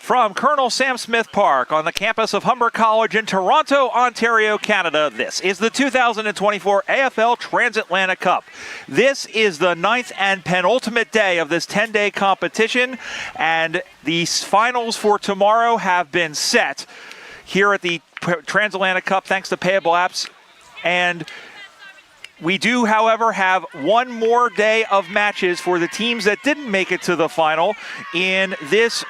From Colonel Sam Smith Park on the campus of Humber College in Toronto, Ontario, Canada, this is the 2024 AFL Transatlantic Cup. This is the 9th and penultimate day of this 10-day competition, and the finals for tomorrow have been set here at the Transatlantic Cup thanks to Payable apps. And we do, however, have one more day of matches for the teams that didn't make it to the final in this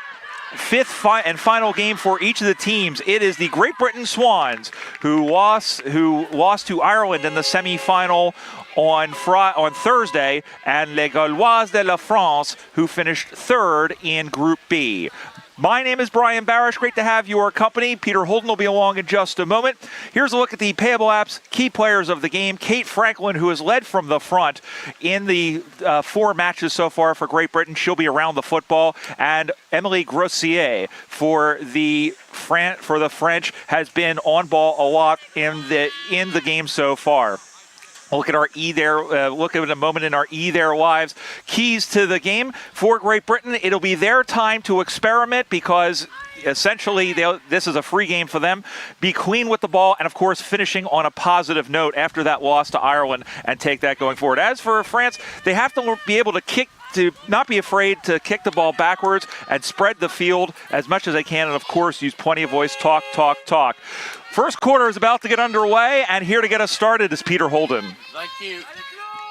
fifth and final game for each of the teams. It is the Great Britain Swans who lost to Ireland in the semi-final on Thursday, and Les Gaulois de la France, who finished third in Group B. My name is Brian Barish. Great to have your company. Peter Holden will be along in just a moment. Here's a look at the Payable apps key players of the game. Kate Franklin, who has led from the front in the 4 matches so far for Great Britain. She'll be around the football. And Emily Grossier for the French has been on ball a lot in the game so far. Look at our look at a moment in our their lives. Keys to the game for Great Britain. It'll be their time to experiment because essentially this is a free game for them. Be clean with the ball and, of course, finishing on a positive note after that loss to Ireland and take that going forward. As for France, they have to be able to not be afraid to kick the ball backwards and spread the field as much as they can, and, of course, use plenty of voice. Talk. First quarter is about to get underway, and here to get us started is Peter Holden. Thank you.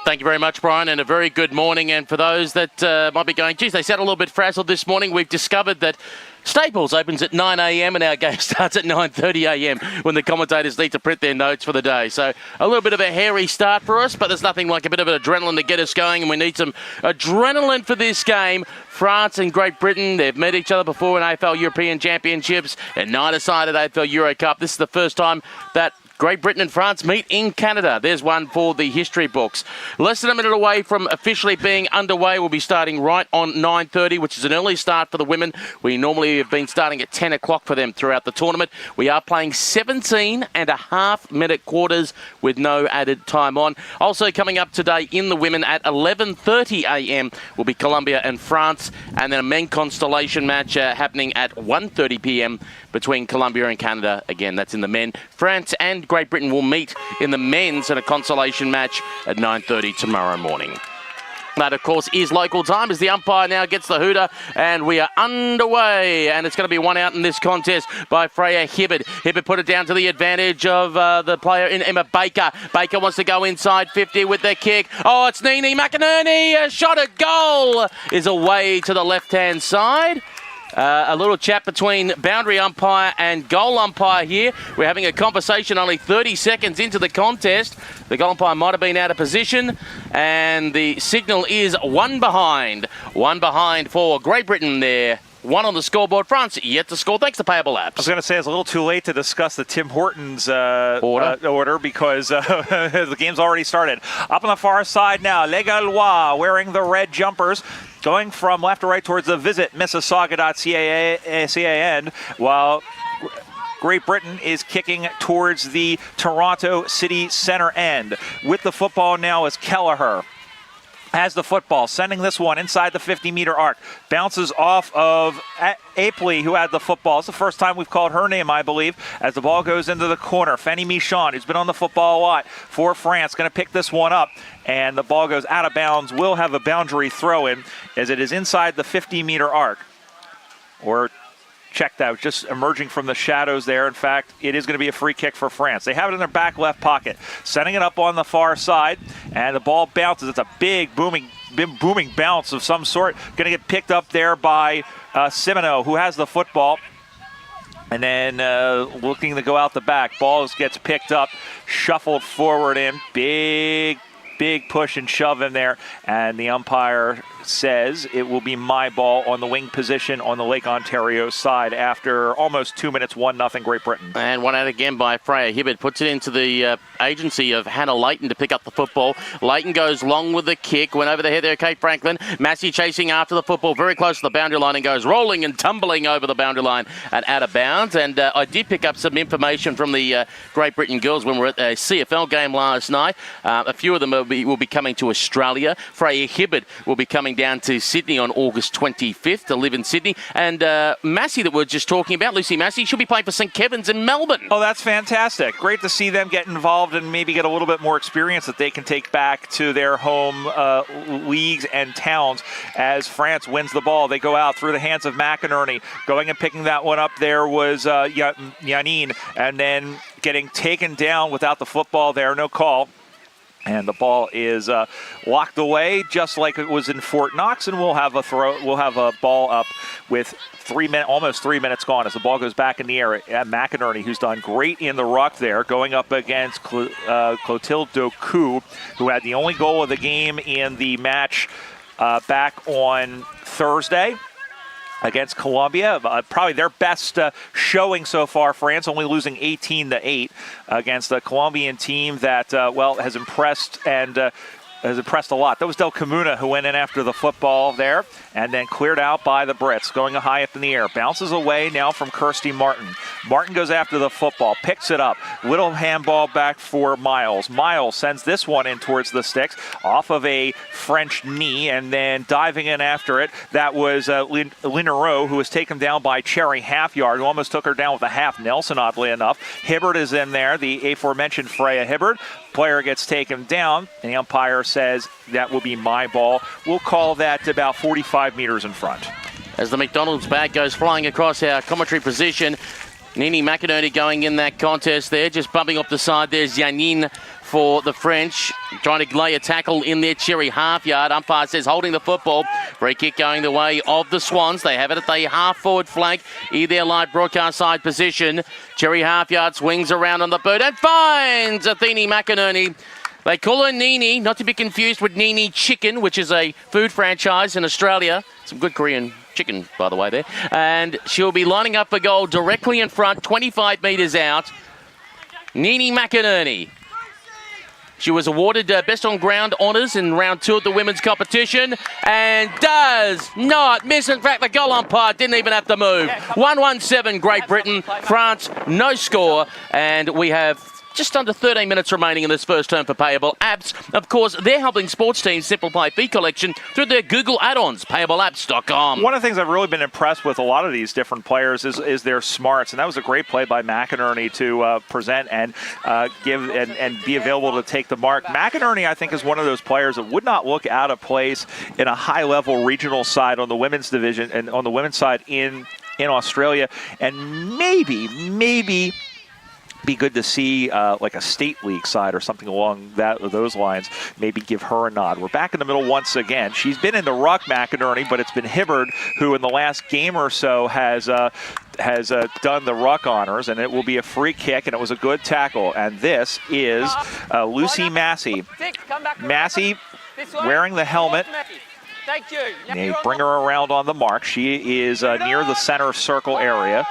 Thank you very much, Brian, and a very good morning. And for those that might be going, geez, they sound a little bit frazzled this morning, we've discovered that Staples opens at 9 a.m. and our game starts at 9:30 a.m. when the commentators need to print their notes for the day. So a little bit of a hairy start for us, but there's nothing like a bit of adrenaline to get us going, and we need some adrenaline for this game. France and Great Britain, they've met each other before in AFL European Championships and nine-a-side at AFL Euro Cup. This is the first time that Great Britain and France meet in Canada. There's one for the history books. Less than a minute away from officially being underway. We'll be starting right on 9:30, which is an early start for the women. We normally have been starting at 10 o'clock for them throughout the tournament. We are playing 17.5-minute quarters with no added time on. Also coming up today in the women at 11:30 a.m. will be Colombia and France, and then a men constellation match happening at 1:30 p.m. between Colombia and Canada. Again, that's in the men. France and Great Britain will meet in the men's in a consolation match at 9:30 tomorrow morning. That, of course, is local time as the umpire now gets the hooter, and we are underway. And it's going to be one out in this contest by Freya Hibbard. Hibbard put it down to the advantage of the player in Emma Baker. Baker wants to go inside 50 with the kick. Oh, it's Nini McInerney. A shot at goal is away to the left-hand side. A little chat between boundary umpire and goal umpire here. We're having a conversation only 30 seconds into the contest. The goal umpire might have been out of position, and the signal is one behind. One behind for Great Britain there. One on the scoreboard. France yet to score, thanks to Payable apps. I was going to say it's a little too late to discuss the Tim Hortons order because the game's already started. Up on the far side now, Les Gaulois wearing the red jumpers, going from left to right towards the Visit Mississauga.ca, while Great Britain is kicking towards the Toronto City Centre end. With the football now is Kelleher. Has the football, sending this one inside the 50-meter arc. Bounces off of Apley, who had the football. It's the first time we've called her name, I believe, as the ball goes into the corner. Fanny Michon, who's been on the football a lot for France, going to pick this one up. And the ball goes out of bounds. Will have a boundary throw-in as it is inside the 50-meter arc. Or checked out, just emerging from the shadows there. In fact, it is going to be a free kick for France. They have it in their back left pocket, setting it up on the far side, and the ball bounces. It's a big booming bounce of some sort. Going to get picked up there by Simoneau, who has the football. And then looking to go out the back. Ball gets picked up, shuffled forward in. Big push and shove in there. And the umpire says it will be my ball on the wing position on the Lake Ontario side after almost 2 minutes, 1-0 Great Britain. And one out again by Freya Hibbard. Puts it into the agency of Hannah Leighton to pick up the football. Leighton goes long with the kick. Went over the head there, Kate Franklin. Massey chasing after the football, very close to the boundary line, and goes rolling and tumbling over the boundary line and out of bounds. And I did pick up some information from the Great Britain girls when we were at a CFL game last night. A few of them will be coming to Australia. Freya Hibbard will be coming down to Sydney on August 25th to live in Sydney. And Massey that we're just talking about, Lucy Massey, she'll be playing for St Kevin's in Melbourne. Oh, that's fantastic. Great to see them get involved and maybe get a little bit more experience that they can take back to their home leagues and towns as France wins the ball. They go out through the hands of McInerney. Going and picking that one up there was Yanin, and then getting taken down without the football there, no call. And the ball is locked away, just like it was in Fort Knox, and we'll have a ball up with almost 3 minutes gone as the ball goes back in the air at McInerney, who's done great in the ruck there, going up against Clotilde Doku, who had the only goal of the game in the match back on Thursday against Colombia. Probably their best showing so far. France only losing 18-8 against a Colombian team that, has impressed and has impressed a lot. That was Del Camuna who went in after the football there and then cleared out by the Brits, going high up in the air. Bounces away now from Kirsty Martin. Martin goes after the football, picks it up. Little handball back for Miles. Miles sends this one in towards the sticks off of a French knee and then diving in after it. That was Linereau, who was taken down by Cherry Halfyard, who almost took her down with a half Nelson, oddly enough. Hibbert is in there, the aforementioned Freya Hibbert. Player gets taken down, and the umpire says that will be my ball. We'll call that about 45 meters in front. As the McDonald's bag goes flying across our commentary position, Nini McInerney going in that contest there, just bumping up the side. There's Yanin for the French, trying to lay a tackle in their Cherry half-yard. Umpire says holding the football. Free kick going the way of the Swans. They have it at the half-forward flank, either live broadcast side position. Cherry half-yard swings around on the boot and finds Athene McInerney. They call her Nini, not to be confused with Nini Chicken, which is a food franchise in Australia. Some good Korean chicken, by the way, there. And she'll be lining up for goal directly in front, 25 metres out. Nini McInerney. She was awarded Best on Ground honours in round 2 of the women's competition and does not miss. In fact, the goal umpire didn't even have to move. 1-1-7 Great Britain, France, no score. And we have just under 13 minutes remaining in this first term for Payable Apps. Of course, they're helping sports teams simplify fee collection through their Google add-ons, payableapps.com. One of the things I've really been impressed with a lot of these different players is their smarts, and that was a great play by McInerney to present and give and be available to take the mark. McInerney, I think, is one of those players that would not look out of place in a high-level regional side on the women's division and on the women's side in Australia, and maybe be good to see like a state league side or something along those lines. Maybe give her a nod. We're back in the middle once again. She's been in the ruck, McInerney, but it's been Hibbard who in the last game or so has done the ruck honors, and it will be a free kick, and it was a good tackle. And this is Lucy Massey. Massey wearing the helmet. They bring her around on the mark. She is near the center circle area.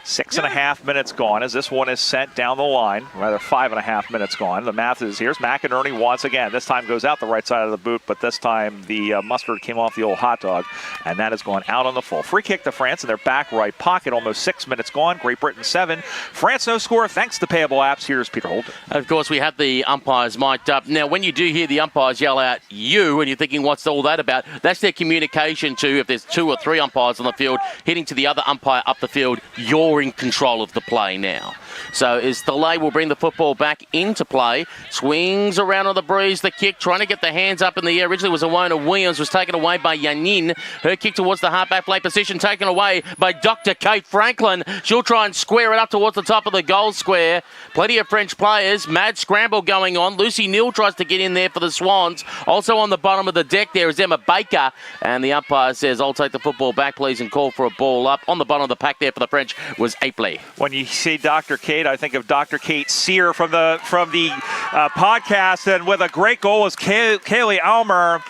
6.5 minutes gone as this one is sent down the line, rather 5.5 minutes gone. The math is here's McInerney once again. This time goes out the right side of the boot, but this time the mustard came off the old hot dog, and that has gone out on the full. Free kick to France in their back right pocket, almost 6 minutes gone. Great Britain 7. France no score thanks to Payable Apps. Here's Peter Holden. Of course, we have the umpires mic'd up. Now, when you do hear the umpires yell out, you, and you're thinking, what's all that about? That's their communication to, if there's 2 or 3 umpires on the field, hitting to the other umpire up the field, you're in control of the play now. So as delay will bring the football back into play. Swings around on the breeze, the kick, trying to get the hands up in the air. Originally was Awona Williams, was taken away by Yanin. Her kick towards the halfback play position, taken away by Dr. Kate Franklin. She'll try and square it up towards the top of the goal square. Plenty of French players. Mad scramble going on. Lucy Neal tries to get in there for the Swans. Also on the bottom of the deck there is Emma Baker. And the umpire says, I'll take the football back, please, and call for a ball up. On the bottom of the pack there for the French was Apley. When you see Dr. Kate, I think of Dr. Kate Sear from the podcast, and with a great goal was Kaylee Almer,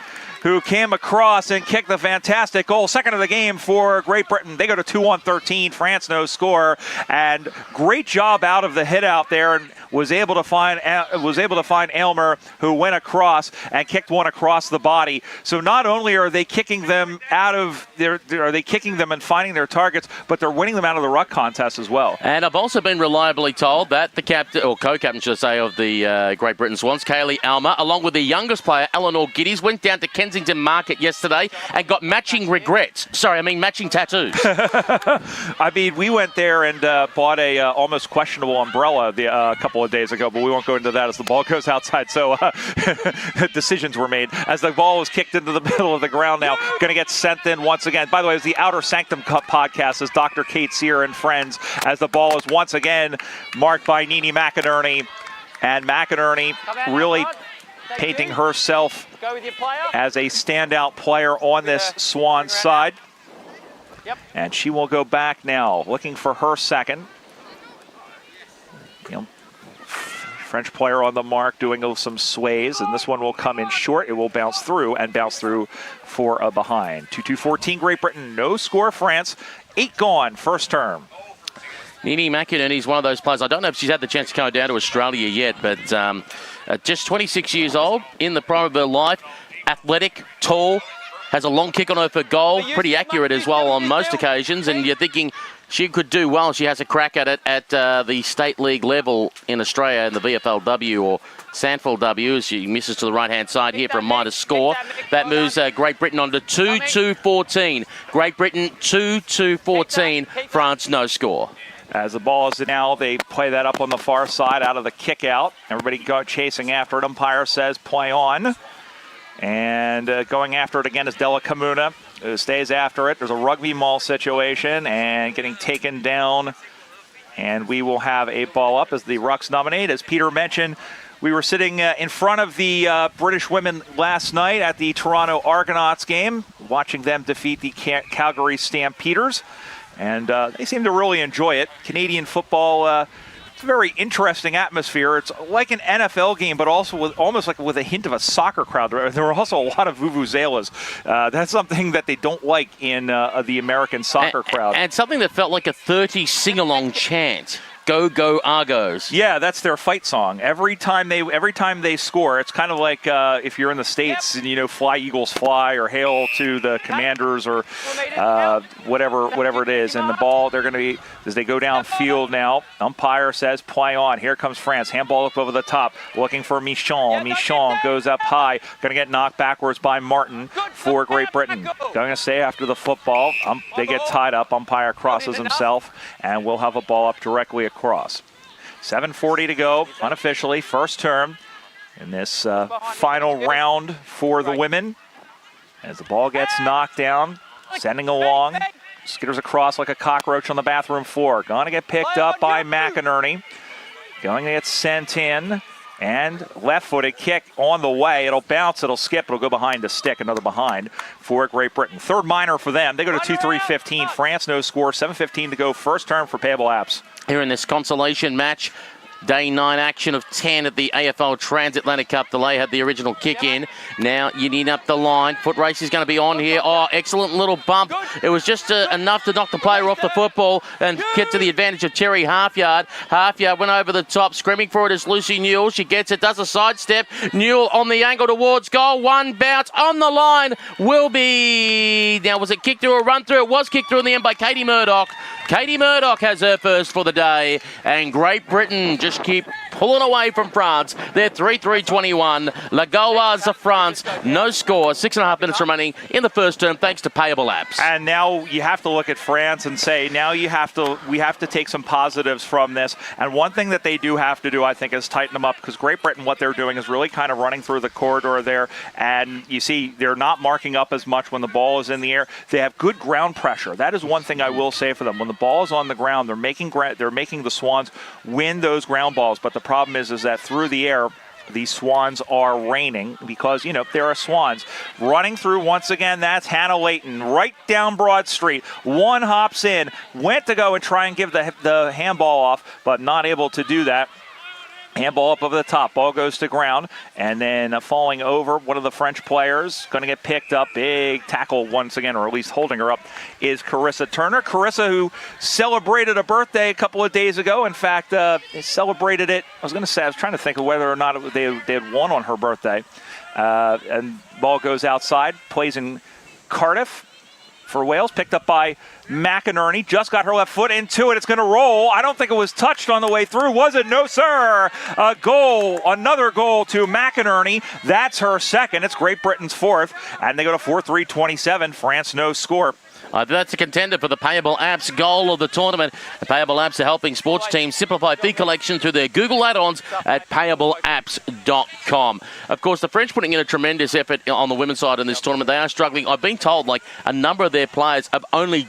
who came across and kicked the fantastic goal. Second of the game for Great Britain. They go to 2-13. France no score. And great job out of the hit out there, and was able to find Aylmer, who went across and kicked one across the body. So not only are they kicking them and finding their targets, but they're winning them out of the ruck contest as well. And I've also been reliably told that the captain, or co-captain should I say, of the Great Britain Swans, Kaylee Almer, along with the youngest player, Eleanor Giddies, went down to Kensington Kensington Market yesterday and got matching regrets. Sorry, I mean matching tattoos. I mean, we went there and bought a almost questionable umbrella a couple of days ago, but we won't go into that as the ball goes outside. So decisions were made as the ball was kicked into the middle of the ground now. Going to get sent in once again. By the way, it was the Outer Sanctum Cup podcast as Dr. Kate Sear and friends as the ball is once again marked by Nene McInerney. And McInerney really painting herself as a standout player on this Swans side. And she will go back now, looking for her second. French player on the mark doing some sways, and this one will come in short. It will bounce through for a behind. 2-2-14 Great Britain, no score France. 8 gone, first term. Nene McInerney is one of those players. I don't know if she's had the chance to go down to Australia yet, but just 26 years old, in the prime of her life, athletic, tall, has a long kick on her for goal, pretty accurate as well on most occasions, and you're thinking she could do well. She has a crack at it at the state league level in Australia in the VFLW or Sandford W as she misses to the right-hand side here for a minus score. That moves Great Britain on to 2-2-14. Great Britain 2-2-14. France no score. As the ball is now, they play that up on the far side out of the kick out. Everybody go chasing after it. Umpire says play on. And going after it again is Della Camuna, who stays after it. There's a rugby maul situation and getting taken down. And we will have a ball up as the Rucks nominate. As Peter mentioned, we were sitting in front of the British women last night at the Toronto Argonauts game, watching them defeat the Calgary Stampeders. And they seem to really enjoy it. Canadian football, it's a very interesting atmosphere. It's like an NFL game, but also almost like with a hint of a soccer crowd. There were also a lot of vuvuzelas. That's something that they don't like in the American soccer crowd. And something that felt like a 30 sing-along chant. Go, go, Argos. Yeah, that's their fight song. Every time they score, it's kind of like if you're in the States and, Fly Eagles Fly or Hail to the Commanders or whatever it is. And the ball, they're going to be, as they go downfield now, umpire says play on. Here comes France. Handball up over the top, looking for Michon. Michon goes up high, going to get knocked backwards by Martin for Great Britain. Going to stay after the football. They get tied up. Umpire crosses himself, and we'll have a ball up directly across. 7:40 to go, unofficially, first term in this final round for the women. As the ball gets knocked down, sending along, skitters across like a cockroach on the bathroom floor. Going to get picked up by McInerney. Going to get sent in. And left-footed kick on the way. It'll bounce, it'll skip, it'll go behind the stick. Another behind for Great Britain. Third minor for them. They go to 2-3-15. France no score. 7:15 to go. First term for Payable Apps. Here in this consolation match, day 9 action of 10 at the AFL Transatlantic Cup. Delay had the original kick in. Now you need up the line. Foot race is going to be on here. Oh, excellent little bump. It was just enough to knock the player off the football and get to the advantage of Terry Halfyard. Halfyard went over the top, screaming for it is Lucy Newell. She gets it, does a sidestep. Newell on the angle towards goal. One bounce on the line will be... Now, was it kicked through or run through? It was kicked through in the end by Katie Murdoch. Katie Murdoch has her first for the day, and Great Britain just keep pulling away from France. They're 3-3-21. La Gauloise of France, no score. 6.5 minutes remaining in the first term, thanks to Payable Apps. And now you have to look at France and say, now we have to take some positives from this. And one thing that they do have to do, I think, is tighten them up, because Great Britain, what they're doing is really kind of running through the corridor there. And you see, they're not marking up as much when the ball is in the air. They have good ground pressure. That is one thing I will say for them. When the ball is on the ground, they're making the Swans win those ground balls. But the problem is that through the air, the Swans are reigning because, there are Swans. Running through once again, that's Hannah Layton right down Broad Street. One hops in, went to go and try and give the handball off, but not able to do that. Handball up over the top. Ball goes to ground. And then falling over, one of the French players going to get picked up. Big tackle once again, or at least holding her up, is Carissa Turner. Carissa, who celebrated a birthday a couple of days ago. In fact, they celebrated it. I was trying to think of whether or not they had won on her birthday. And ball goes outside. Plays in Cardiff. for Wales, picked up by McInerney. Just got her left foot into it. It's going to roll. I don't think it was touched on the way through, was it? No, sir. A goal, another goal to McInerney. That's her second. It's Great Britain's fourth. And they go to 4-3-27. France no score. That's a contender for the Payable Apps goal of the tournament. The Payable Apps are helping sports teams simplify fee collection through their Google add-ons at payableapps.com. Of course, the French putting in a tremendous effort on the women's side in this tournament. They are struggling. I've been told like a number of their players have only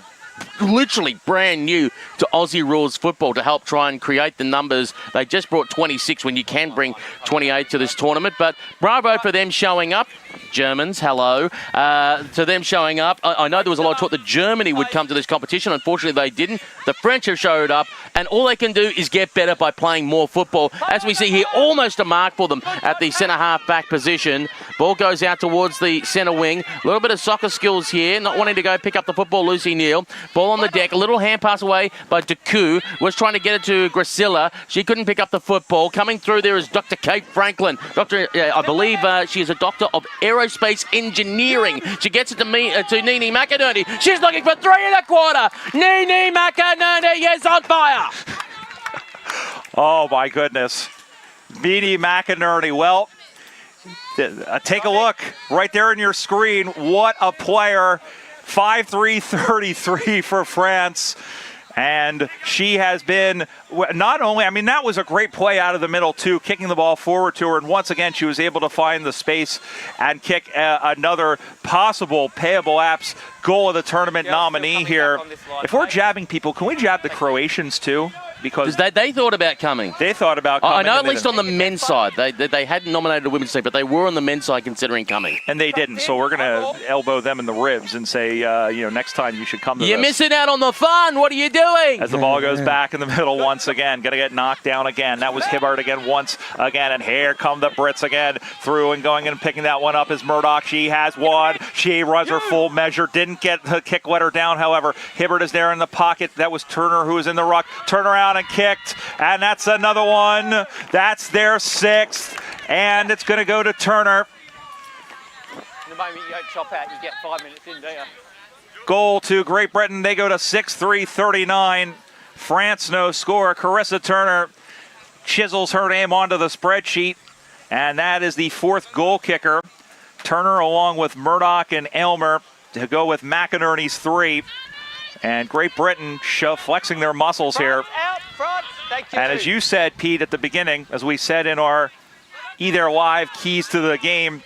literally brand new to Aussie rules football to help try and create the numbers. They just brought 26 when you can bring 28 to this tournament. But bravo for them showing up. Germans, hello. To them showing up. I know there was a lot of talk that Germany would come to this competition. Unfortunately, they didn't. The French have showed up, and all they can do is get better by playing more football. As we see here, almost a mark for them at the centre-half back position. Ball goes out towards the centre wing. A little bit of soccer skills here, not wanting to go pick up the football, Lucy Neal. Ball on the deck, a little hand pass away by Deku. Was trying to get it to Gracilla. She couldn't pick up the football. Coming through there is Dr. Kate Franklin. I believe she is a doctor of aerospace engineering. She gets it to Nini McInerney. She's looking for 3.25. Nini McInerney is on fire. Oh, my goodness. Nini McInerney. Well, take a look right there in your screen. What a player. 5-3-33 for France. And she has been not only, I mean, that was a great play out of the middle, too, kicking the ball forward to her. And once again, she was able to find the space and kick another possible Payable Apps goal of the tournament nominee here. If we're jabbing people, can we jab the Croatians, too? Because they thought about coming. They thought about coming. I know at least on the men's side. They hadn't nominated a women's team, but they were on the men's side considering coming. And they didn't. So we're going to elbow them in the ribs and say, next time you should come to You're this. missing out on the fun. What are you doing? As the ball goes back in the middle once again. Going to get knocked down again. That was Hibbard again once again. And here come the Brits again through and going and picking that one up is Murdoch. She has one. She runs her full measure. Didn't get the kick, let her down. However, Hibbard is there in the pocket. That was Turner who was in the ruck. Turn around and kicked. And that's another one. That's their sixth. And it's going to go to Turner. The moment you go chop out, you get 5 minutes in there. Goal to Great Britain. They go to 6-3-39. France no score. Carissa Turner chisels her name onto the spreadsheet. And that is the fourth goal kicker. Turner along with Murdoch and Aylmer to go with McInerney's 3. And Great Britain flexing their muscles here. Out front. Thank you. And as you said, Pete, at the beginning, as we said in our Either Live keys to the game,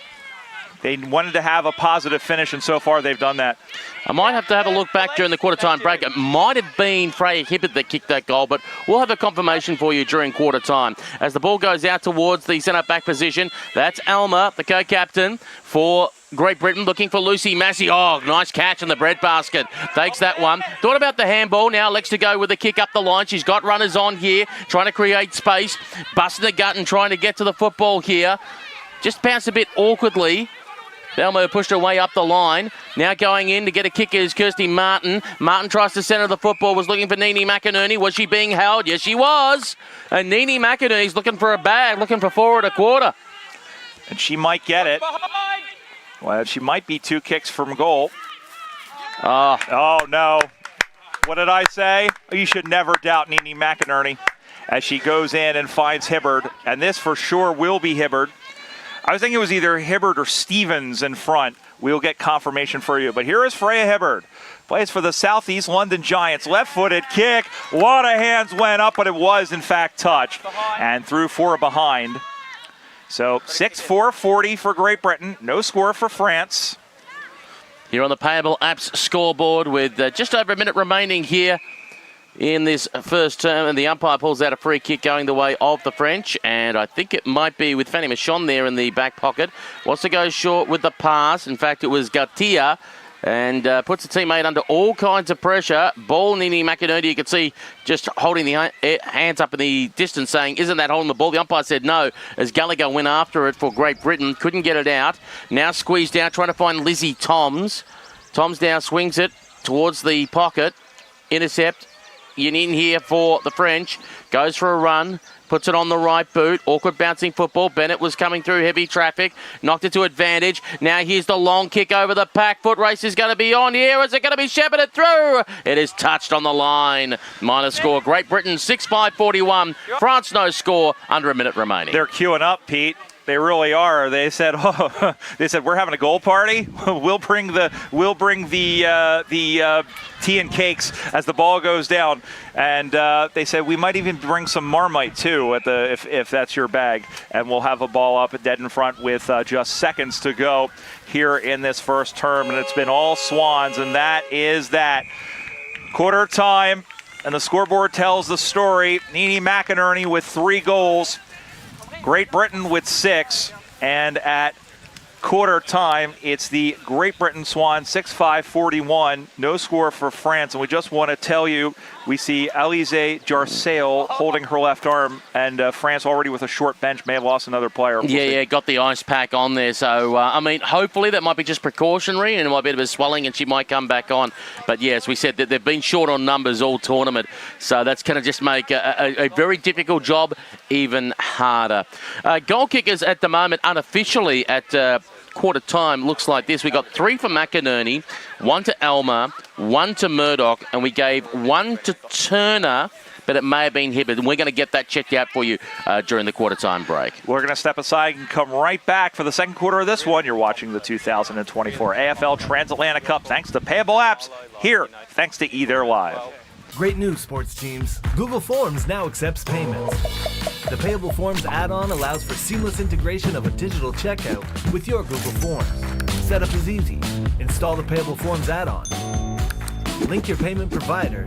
they wanted to have a positive finish, and so far they've done that. I might have to have a look back during the quarter-time break. It might have been Freya Hibbert that kicked that goal, but we'll have a confirmation for you during quarter-time. As the ball goes out towards the centre-back position, that's Alma, the co-captain for Great Britain, looking for Lucy Massey. Oh, nice catch in the breadbasket. Takes that one. Thought about the handball. Now looks to go with the kick up the line. She's got runners on here, trying to create space. Busting the gut and trying to get to the football here. Just bounced a bit awkwardly. Belmo pushed her way up the line. Now going in to get a kick is Kirsty Martin. Martin tries to centre the football, was looking for Nini McInerney. Was she being held? Yes, she was. And Nini McInerney's looking for a bag, looking for 4.25. And she might get it. Well, she might be 2 kicks from goal. Oh, no. What did I say? You should never doubt Nini McInerney as she goes in and finds Hibbard. And this for sure will be Hibbard. I was thinking it was either Hibbard or Stevens in front. We'll get confirmation for you. But here is Freya Hibbard. Plays for the Southeast London Giants. Left-footed kick. A lot of hands went up, but it was, in fact, touched. And through for a behind. So 6-4-40 for Great Britain. No score for France. Here on the Payable Apps scoreboard with just over a minute remaining here in this first term, and the umpire pulls out a free kick going the way of the French, and I think it might be with Fanny Michon there in the back pocket. Wants to go short with the pass. In fact, it was Gartia, and puts the teammate under all kinds of pressure. Ball, Nini McInerney, you can see just holding the hands up in the distance saying, isn't that holding the ball? The umpire said no, as Gallagher went after it for Great Britain. Couldn't get it out. Now squeezed out, trying to find Lizzie Toms. Toms now swings it towards the pocket. Intercept. in here for the French. Goes for a run. Puts it on the right boot. Awkward bouncing football. Bennett was coming through heavy traffic. Knocked it to advantage. Now here's the long kick over the pack. Foot race is going to be on here. Is it going to be shepherded through? It is touched on the line. Minor score. Great Britain 6-5-41. France no score. Under a minute remaining. They're queuing up, Pete. They really are. They said, "Oh, they said we're having a goal party. We'll bring the tea and cakes as the ball goes down." And they said we might even bring some Marmite too if that's your bag. And we'll have a ball up dead in front with just seconds to go here in this first term. And it's been all Swans, and that is that. Quarter time, and the scoreboard tells the story. Nene McInerney with 3 goals. Great Britain with 6, and at quarter time, it's the Great Britain Swans 6-5-41. No score for France, and we just want to tell you, we see Alizé Jarceil holding her left arm, and France already with a short bench may have lost another player. Yeah, got the ice pack on there. So, I mean, hopefully that might be just precautionary and it might be a bit of swelling and she might come back on. But, yeah, as we said, that they've been short on numbers all tournament. So that's going to just make a very difficult job even harder. Goal kickers at the moment unofficially at quarter time looks like this. We got 3 for McInerney, 1 to Elmer, 1 to Murdoch, and we gave 1 to Turner, but it may have been Hibbert. And we're going to get that checked out for you during the quarter time break. We're going to step aside and come right back for the second quarter of this one. You're watching the 2024 AFL Transatlantic Cup thanks to Payable Apps. Here, thanks to eThere Live. Great news, sports teams. Google Forms now accepts payments. The Payable Forms add-on allows for seamless integration of a digital checkout with your Google Forms. Setup is easy. Install the Payable Forms add-on. Link your payment provider,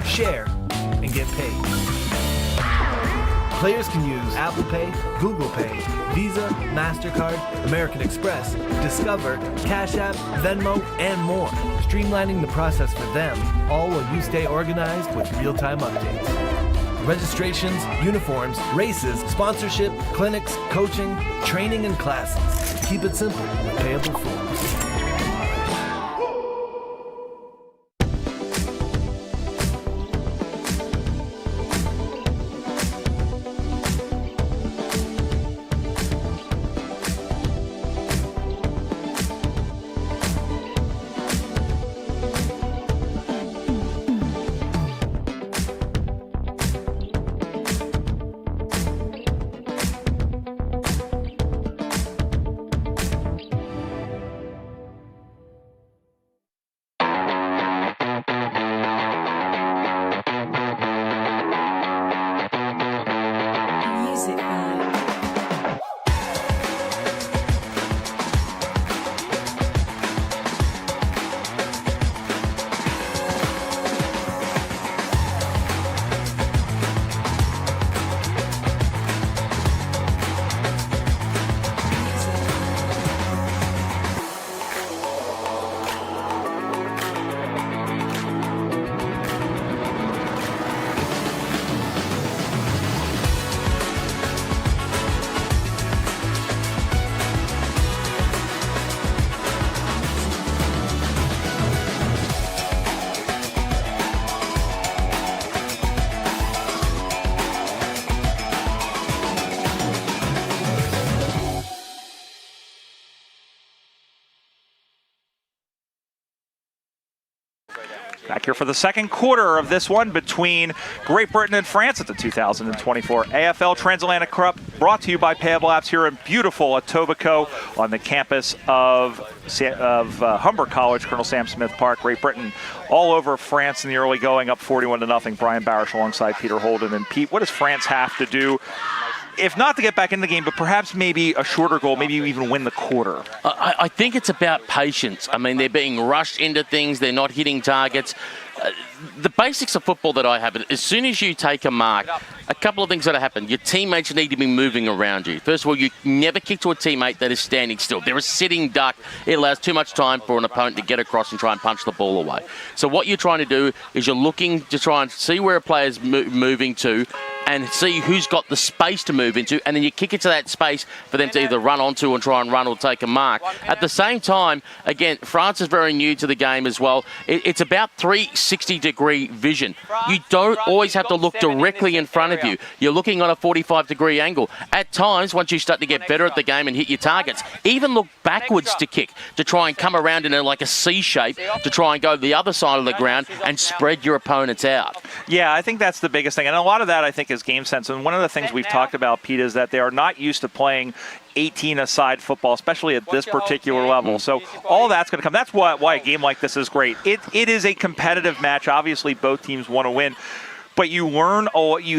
share, and get paid. Players can use Apple Pay, Google Pay, Visa, MasterCard, American Express, Discover, Cash App, Venmo, and more, streamlining the process for them, all while you stay organized with real-time updates. Registrations, uniforms, races, sponsorship, clinics, coaching, training, and classes. Keep it simple with Payable Forms. Back here for the second quarter of this one between Great Britain and France at the 2024 AFL Transatlantic Cup, brought to you by Payable Apps here in beautiful Etobicoke on the campus of Humber College, Colonel Sam Smith Park. Great Britain all over France in the early going, up 41-0. Brian Barish alongside Peter Holden. And Pete, what does France have to do, if not to get back in the game, but perhaps maybe a shorter goal, maybe even win the quarter? I think it's about patience. I mean, they're being rushed into things. They're not hitting targets. The basics of football that I have, as soon as you take a mark, a couple of things that happen. Your teammates need to be moving around you. First of all, you never kick to a teammate that is standing still. They're a sitting duck. It allows too much time for an opponent to get across and try and punch the ball away. So what you're trying to do is you're looking to try and see where a player's moving to, and see who's got the space to move into, and then you kick it to that space for them to either run onto and try and run or take a mark. At the same time, again, France is very new to the game as well. It's about 360-degree vision. You don't always have to look directly in front of you. You're looking on a 45-degree angle. At times, once you start to get better at the game and hit your targets, even look backwards to kick, to try and come around in like a C shape, to try and go to the other side of the ground and spread your opponents out. Yeah, I think that's the biggest thing. And a lot of that, I think, is game sense. And one of the things we've talked about, Pete, is that they are not used to playing 18-a-side football, especially at this particular level. So all that's going to come. That's why a game like this is great. It is a competitive match. Obviously, both teams want to win. But you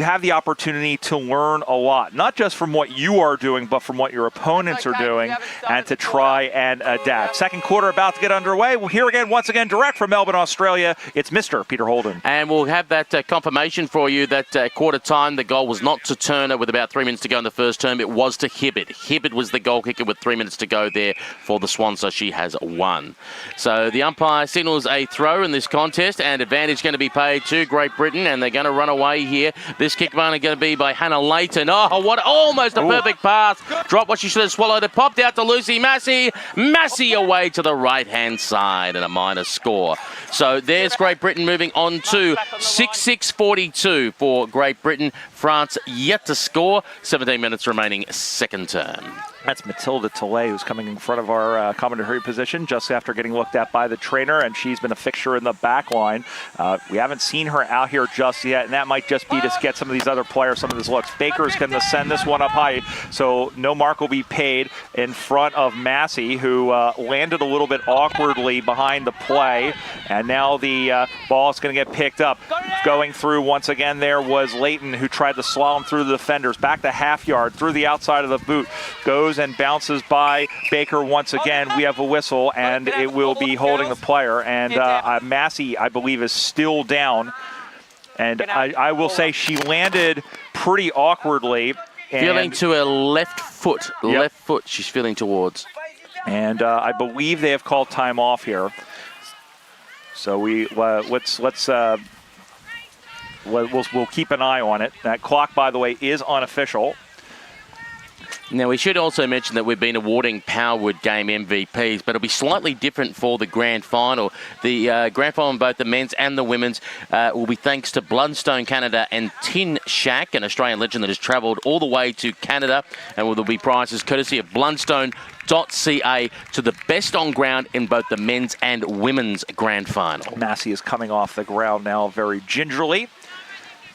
have the opportunity to learn a lot, not just from what you are doing, but from what your opponents are doing, and to try and adapt. Second quarter about to get underway. We'll hear again, once again, direct from Melbourne, Australia. It's Mr. Peter Holden. And we'll have that confirmation for you that quarter time, the goal was not to Turner with about 3 minutes to go in the first term. It was to Hibbert. Hibbert was the goal kicker with 3 minutes to go there for the Swans, so she has won. So the umpire signals a throw in this contest, and advantage going to be paid to Great Britain, and they're going to run away here. This kick only going to be by Hannah Layton. Oh, what almost a perfect pass. Drop what she should have swallowed. It popped out to Lucy Massey. Massey away to the right-hand side and a minus score. So there's Great Britain moving on to 6-6-42 for Great Britain. France yet to score. 17 minutes remaining second term. That's Matilda Tilley, who's coming in front of our commentary position just after getting looked at by the trainer, and she's been a fixture in the back line. We haven't seen her out here just yet, and that might just be to get some of these other players some of these looks. Baker's going to send this one up high, so no mark will be paid in front of Massey, who landed a little bit awkwardly behind the play, and now the ball is going to get picked up. Going through once again there was Layton, who tried to slalom through the defenders, back to half yard, through the outside of the boot, goes and bounces by Baker once again. We have a whistle, and it will be holding the player. And Massey, I believe, is still down. And I will say she landed pretty awkwardly. Feeling to her left foot. Yep. Left foot she's feeling towards. And I believe they have called time off here. So we'll keep an eye on it. That clock, by the way, is unofficial. Now, we should also mention that we've been awarding Powerwood game MVPs, but it'll be slightly different for the grand final. The grand final in both the men's and the women's will be thanks to Bloodstone Canada and Tin Shack, an Australian legend that has travelled all the way to Canada, and will be prizes courtesy of Bloodstone.ca to the best on ground in both the men's and women's grand final. Massey is coming off the ground now very gingerly,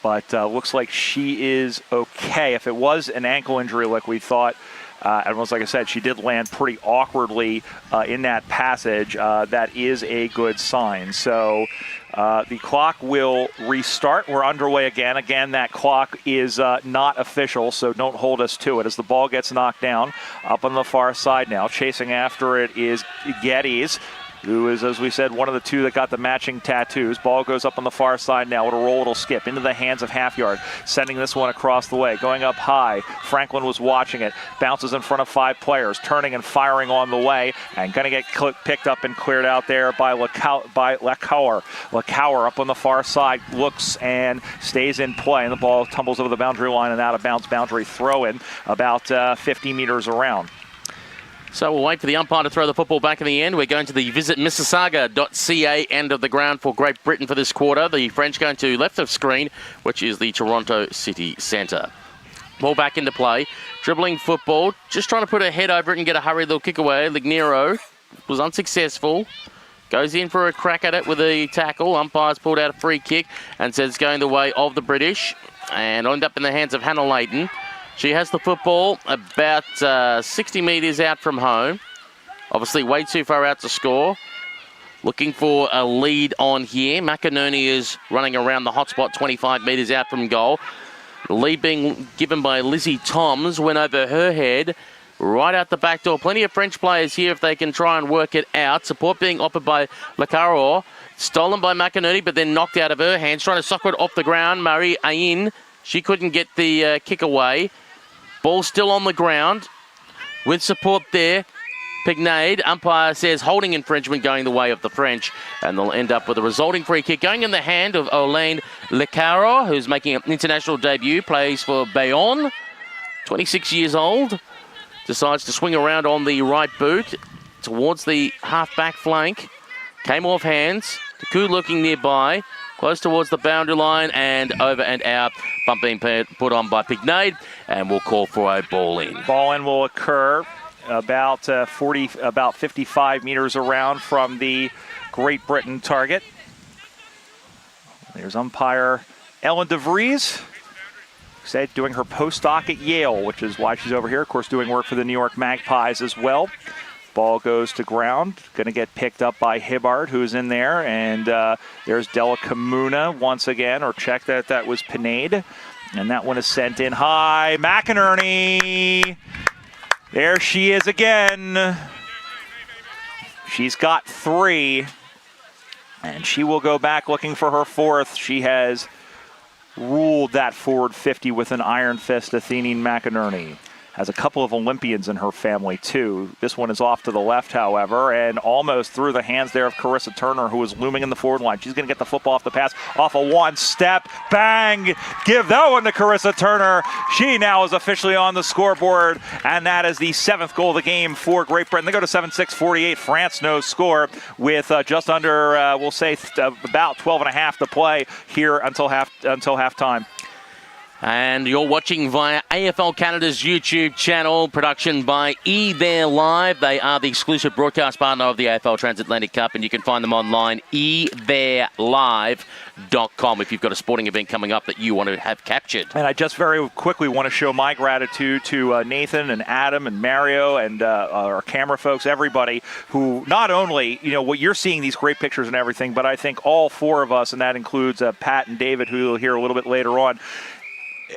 but looks like she is okay. If it was an ankle injury like we thought, and like I said, she did land pretty awkwardly in that passage. That is a good sign. So the clock will restart. We're underway again. Again, that clock is not official, so don't hold us to it as the ball gets knocked down. Up on the far side now, chasing after it is Geddes, who is, as we said, one of the two that got the matching tattoos. Ball goes up on the far side now. It'll roll, it'll skip into the hands of half yard, sending this one across the way, going up high. Franklin was watching it, bounces in front of 5 players, turning and firing on the way, and going to get picked up and cleared out there by Lacour. Lacour up on the far side, looks and stays in play, and the ball tumbles over the boundary line and out of bounds. Boundary throw in about 50 meters around. So we'll wait for the umpire to throw the football back in the end. We're going to the visit Mississauga.ca end of the ground for Great Britain for this quarter. The French going to left of screen, which is the Toronto City Centre. Ball back into play. Dribbling football. Just trying to put her head over it and get a hurried little kick away. Lignero was unsuccessful. Goes in for a crack at it with a tackle. Umpire's pulled out a free kick and says it's going the way of the British. And end up in the hands of Hannah Layton. She has the football about 60 metres out from home. Obviously way too far out to score. Looking for a lead on here. McInerney is running around the hotspot 25 metres out from goal. The lead being given by Lizzie Toms. Went over her head. Right out the back door. Plenty of French players here if they can try and work it out. Support being offered by Lacaror. Stolen by McInerney, but then knocked out of her hands. Trying to soccer it off the ground. Marie Ayin. She couldn't get the kick away. Ball still on the ground with support there. Pignade. Umpire says holding infringement going the way of the French, and they'll end up with a resulting free kick going in the hand of Olaine Lecaro, who's making an international debut, plays for Bayonne, 26 years old, decides to swing around on the right boot towards the half-back flank, came off hands, Taku looking nearby, close towards the boundary line and over and out. Bump being put on by Pignade, and we'll call for a ball in. Ball in will occur about 55 meters around from the Great Britain target. There's umpire Ellen DeVries, said doing her postdoc at Yale, which is why she's over here. Of course, doing work for the New York Magpies as well. Ball goes to ground, going to get picked up by Hibbard, who's in there, and there's Della Camuna once again, or check that was Pignade, and that one is sent in high. McInerney, there she is again. She's got 3, and she will go back looking for her 4th. She has ruled that forward 50 with an iron fist. Athene McInerney has a couple of Olympians in her family, too. This one is off to the left, however, and almost through the hands there of Carissa Turner, who is looming in the forward line. She's going to get the football off the pass, off a one-step. Bang! Give that one to Carissa Turner. She now is officially on the scoreboard, and that is the 7th goal of the game for Great Britain. They go to 7-6-48. France no score with just under, we'll say, about 12 and a half to play here until halftime. And you're watching via AFL Canada's YouTube channel, production by There Live. They are the exclusive broadcast partner of the AFL Transatlantic Cup, and you can find them online, etherelive.com, if you've got a sporting event coming up that you want to have captured. And I just very quickly want to show my gratitude to Nathan and Adam and Mario and our camera folks, everybody who not only, what you're seeing these great pictures and everything, but I think all 4 of us, and that includes Pat and David, who you'll hear a little bit later on,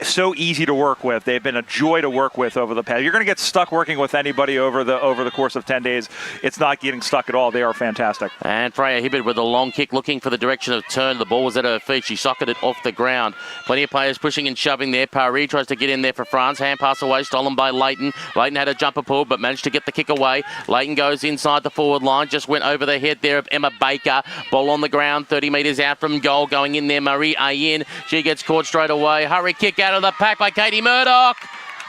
so easy to work with. They've been a joy to work with over the past. You're going to get stuck working with anybody over the course of 10 days. It's not getting stuck at all. They are fantastic. And Freya Hibbard with a long kick looking for the direction of turn. The ball was at her feet. She socketed it off the ground. Plenty of players pushing and shoving there. Paris tries to get in there for France. Hand pass away, stolen by Leighton. Leighton had a jumper pull but managed to get the kick away. Leighton goes inside the forward line. Just went over the head there of Emma Baker. Ball on the ground, 30 metres out from goal. Going in there, Marie Ayin. She gets caught straight away. Hurry kick out of the pack by Katie Murdoch.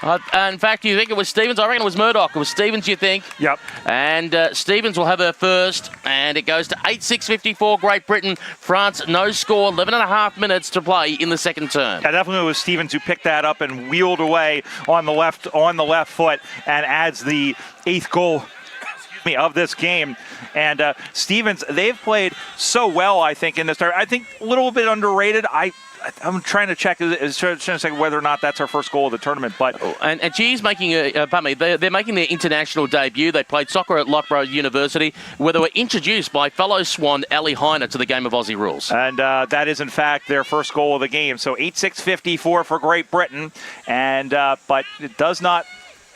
In fact, you think it was Stevens? I reckon it was Murdoch. It was Stevens, you think? Yep. And Stevens will have her first, and it goes to 8-6-54 Great Britain. France, no score, 11 and a half minutes to play in the second term. Yeah, definitely was Stevens who picked that up and wheeled away on the left foot and adds the 8th goal of this game. And Stevens, they've played so well, I think, in this tournament. I think a little bit underrated. I'm trying to check whether or not that's her first goal of the tournament. But and she's making they're making their international debut. They played soccer at Loughborough University, where they were introduced by fellow Swan Ali Heiner to the game of Aussie rules. And that is, in fact, their first goal of the game. So 8-6-54 for Great Britain. And but it does not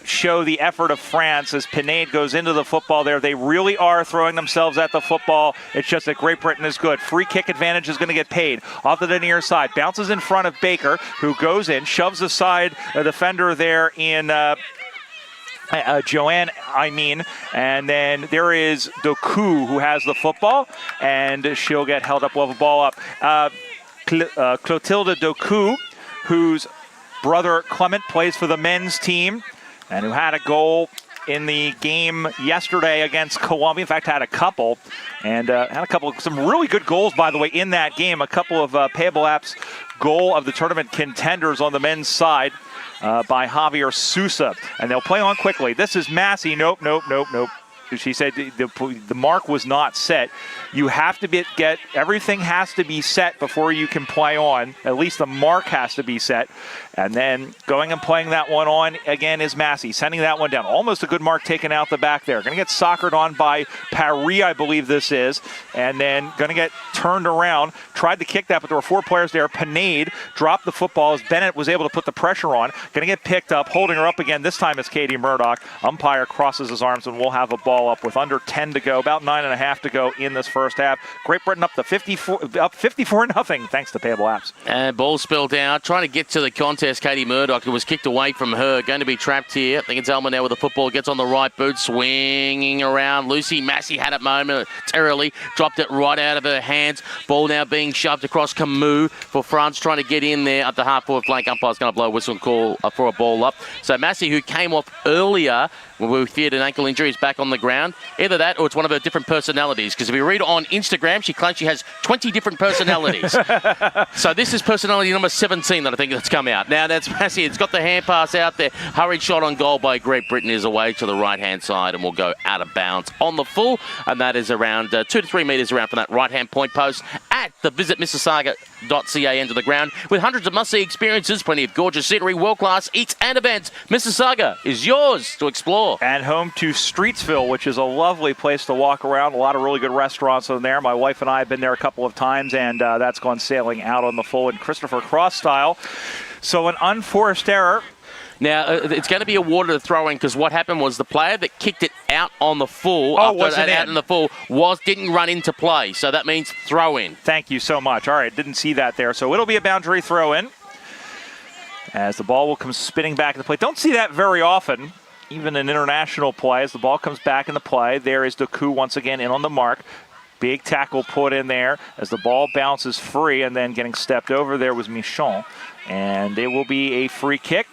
show the effort of France as Pignade goes into the football there. They really are throwing themselves at the football. It's just that Great Britain is good. Free kick advantage is going to get paid. Off to the near side. Bounces in front of Baker, who goes in, shoves aside a defender there in Joanne, and then there is Doku, who has the football, and she'll get held up. We'll have a ball up. Clotilde Doku, whose brother Clement plays for the men's team, and who had a goal in the game yesterday against Colombia. In fact, had a couple, and some really good goals, by the way, in that game. A couple of Payable App's goal of the tournament contenders on the men's side by Javier Sousa. And they'll play on quickly. This is Massey. Nope. She said the mark was not set. You have to get everything has to be set before you can play on. At least the mark has to be set. And then going and playing that one on again is Massey, sending that one down. Almost a good mark taken out the back there. Going to get soccered on by Paris, I believe this is. And then going to get turned around. Tried to kick that, but there were 4 players there. Pignade dropped the football as Bennett was able to put the pressure on. Going to get picked up, holding her up again. This time it's Katie Murdoch. Umpire crosses his arms and we'll have a ball ball up with under 10 to go, about 9.5 to go in this first half. Great Britain up 54-0 thanks to Payable apps. And ball spilled out, trying to get to the contest. Katie Murdoch, who was kicked away from her, going to be trapped here. I think it's Elma now with the football, gets on the right boot, swinging around. Lucy Massey had it momentarily, dropped it right out of her hands. Ball now being shoved across Camus for France, trying to get in there at the half-forward flank. Umpire's going to blow a whistle and call for a ball up. So Massey, who came off earlier when we feared an ankle injury, is back on the ground. Either that or it's one of her different personalities, because if you read on Instagram, she claims she has 20 different personalities. So this is personality number 17 that I think that's come out. Now that's Massey. It's got the hand pass out there. Hurried shot on goal by Great Britain is away to the right-hand side and will go out of bounds on the full. And that is around 2 to 3 metres around from that right-hand point post at the Visit Mississauga.ca end of the ground. With hundreds of must-see experiences, plenty of gorgeous scenery, world-class eats and events, Mississauga is yours to explore. And home to Streetsville, which is a lovely place to walk around. A lot of really good restaurants in there. My wife and I have been there a couple of times, and that's gone sailing out on the full in Christopher Cross style. So an unforced error. Now, it's going to be awarded a throw-in, because what happened was the player that kicked it out on the full, out in the full, didn't run into play. So that means throw-in. Thank you so much. All right, didn't see that there. So it'll be a boundary throw-in as the ball will come spinning back into play. Don't see that very often, even in international play, as the ball comes back into play. There is Doku once again in on the mark. Big tackle put in there as the ball bounces free, and then getting stepped over there was Michon. And it will be a free kick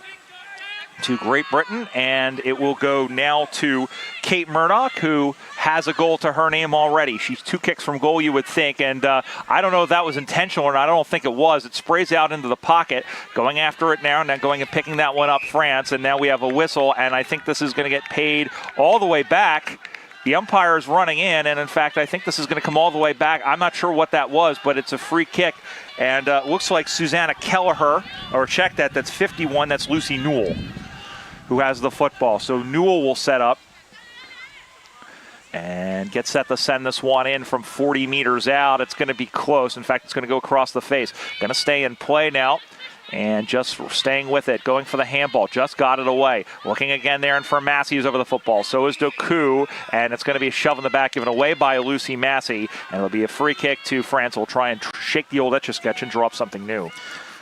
to Great Britain, and it will go now to Kate Murdoch, who has a goal to her name already. She's 2 kicks from goal, you would think, and I don't know if that was intentional or not. I don't think it was. It sprays out into the pocket, going after it now, and then going and picking that one up, France, and now we have a whistle, and I think this is going to get paid all the way back. The umpire is running in, and in fact, I think this is going to come all the way back. I'm not sure what that was, but it's a free kick. And looks like Susanna Kelleher, or check that, that's 51, that's Lucy Newell, who has the football. So Newell will set up and get set to send this one in from 40 meters out. It's going to be close. In fact, it's going to go across the face. Going to stay in play now. And just staying with it, going for the handball, just got it away. Looking again there, and for Massey who's over the football. So is Doku, and it's going to be a shove in the back given away by Lucy Massey. And it'll be a free kick to France. We'll try and shake the old Etch-a-Sketch and draw up something new.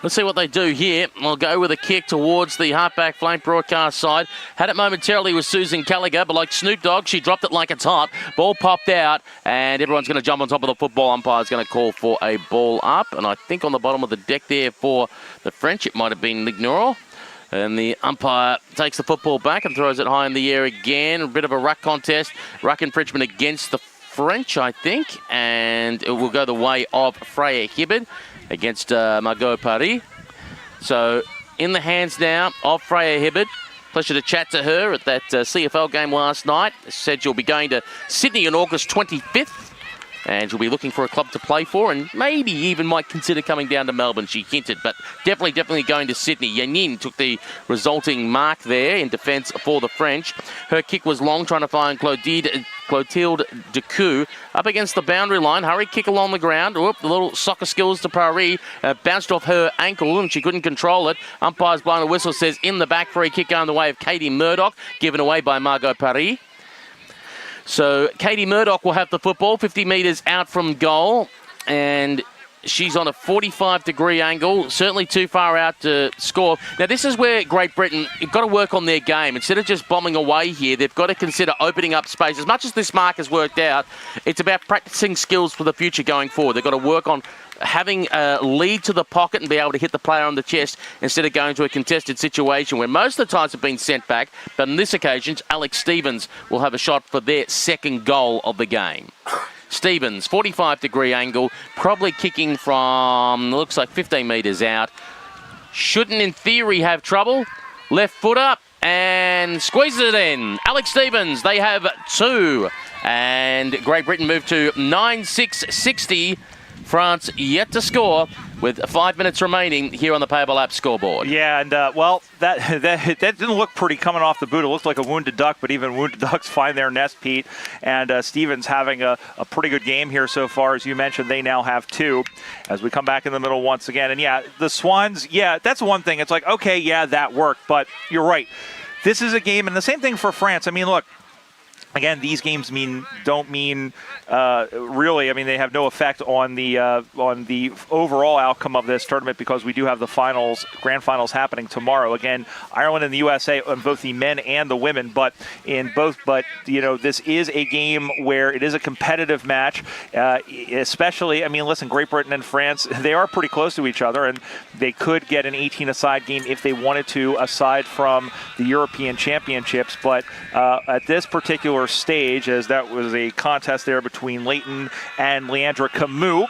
Let's see what they do here. We'll go with a kick towards the halfback flank broadcast side. Had it momentarily with Susan Gallagher, but like Snoop Dogg, she dropped it like it's hot. Ball popped out, and everyone's going to jump on top of the football. Umpire's going to call for a ball up. And I think on the bottom of the deck there for the French, it might have been Lignoro. And the umpire takes the football back and throws it high in the air again. A bit of a ruck contest. Ruck infringement against the French, I think. And it will go the way of Freya Hibbard against Margot Paris. So in the hands now of Freya Hibbard. Pleasure to chat to her at that CFL game last night. Said she'll be going to Sydney on August 25th. And she'll be looking for a club to play for, and maybe even might consider coming down to Melbourne, she hinted. But definitely going to Sydney. Yanin took the resulting mark there in defence for the French. Her kick was long, trying to find Clotilde Decoux up against the boundary line. Hurry kick along the ground. Oop, the little soccer skills to Paris. Bounced off her ankle, and she couldn't control it. Umpire's blown a whistle, says in the back, free kick going the way of Katie Murdoch, given away by Margot Paris. So Katie Murdoch will have the football 50 metres out from goal, and she's on a 45-degree angle, certainly too far out to score. Now, this is where Great Britain, you've got to work on their game. Instead of just bombing away here, they've got to consider opening up space. As much as this mark has worked out, it's about practicing skills for the future going forward. They've got to work on having a lead to the pocket and be able to hit the player on the chest instead of going to a contested situation where most of the times have been sent back. But on this occasion, Alex Stevens will have a shot for their second goal of the game. Stevens, 45-degree angle, probably kicking from, looks like 15 metres out. Shouldn't, in theory, have trouble. Left foot up and squeezes it in. Alex Stevens, they have 2. And Great Britain move to 9-6-60. France yet to score with 5 minutes remaining here on the Payable app scoreboard. Yeah, and well, that didn't look pretty coming off the boot. It looked like a wounded duck, but even wounded ducks find their nest, Pete. And Stevens having a pretty good game here so far. As you mentioned, they now have 2 as we come back in the middle once again. And yeah, the Swans, yeah, that's one thing. It's like, okay, yeah, that worked, but you're right. This is a game, and the same thing for France. I mean, look, Again, these games don't mean really. I mean, they have no effect on the overall outcome of this tournament because we do have the grand finals happening tomorrow. Again, Ireland and the USA on both the men and the women, but this is a game where it is a competitive match, especially. I mean, listen, Great Britain and France, they are pretty close to each other, and they could get an 18-a-side game if they wanted to, aside from the European Championships. But at this particular stage, as that was a contest there between Leighton and Leandra Camus,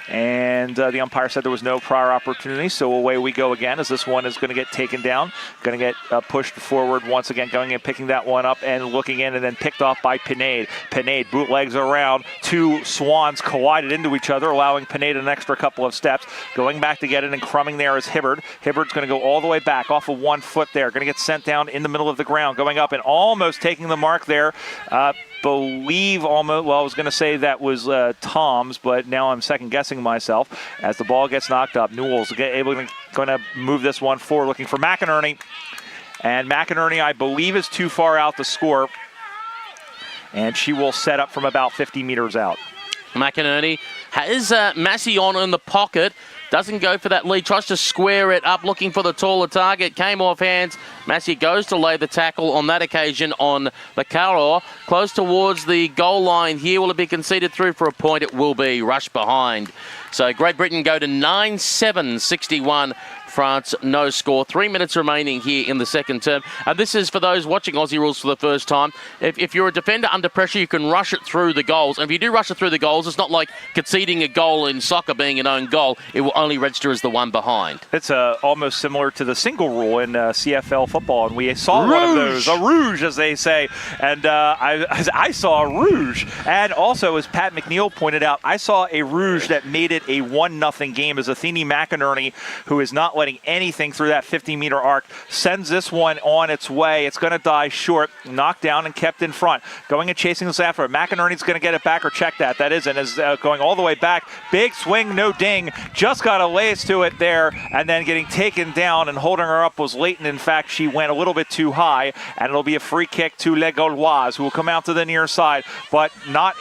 and the umpire said there was no prior opportunity, so away we go again as this one is going to get taken down, going to get pushed forward once again, going and picking that one up and looking in, and then picked off by Pinade. Pinade bootlegs around, two Swans collided into each other, allowing Pinade an extra couple of steps, going back to get it, and crumbing there is Hibbard. Hibbard's going to go all the way back off of 1 foot there, going to get sent down in the middle of the ground, going up and almost taking the mark there. I was going to say that was Tom's, but now I'm second guessing myself as the ball gets knocked up. Newell's going to move this one forward, looking for McInerney, and McInerney, I believe, is too far out to score, and she will set up from about 50 meters out. McInerney has Massey on in the pocket. Doesn't go for that lead, tries to square it up, looking for the taller target. Came off hands. Massey goes to lay the tackle on that occasion on the Caror. Close towards the goal line here. Will it be conceded through for a point? It will be. Rush behind. So Great Britain go to 9-7, 61. France, no score. 3 minutes remaining here in the second term. And this is for those watching Aussie Rules for the first time. If you're a defender under pressure, you can rush it through the goals. And if you do rush it through the goals, it's not like conceding a goal in soccer being an own goal. It will only register as the one behind. It's almost similar to the single rule in CFL football. And we saw one of those, a rouge, as they say. And I saw a rouge. And also, as Pat McNeil pointed out, I saw a rouge that made it a 1-0 game as Athene McInerney, who is not letting anything through that 50-meter arc, sends this one on its way. It's going to die short, knocked down and kept in front. Going and chasing this after it. McInerney's going to get it back, or check that. That isn't. Is going all the way back. Big swing, no ding. Just got a lace to it there, and then getting taken down and holding her up was Leighton. In fact, she went a little bit too high, and it'll be a free kick to Les Gauloises, who will come out to the near side, but not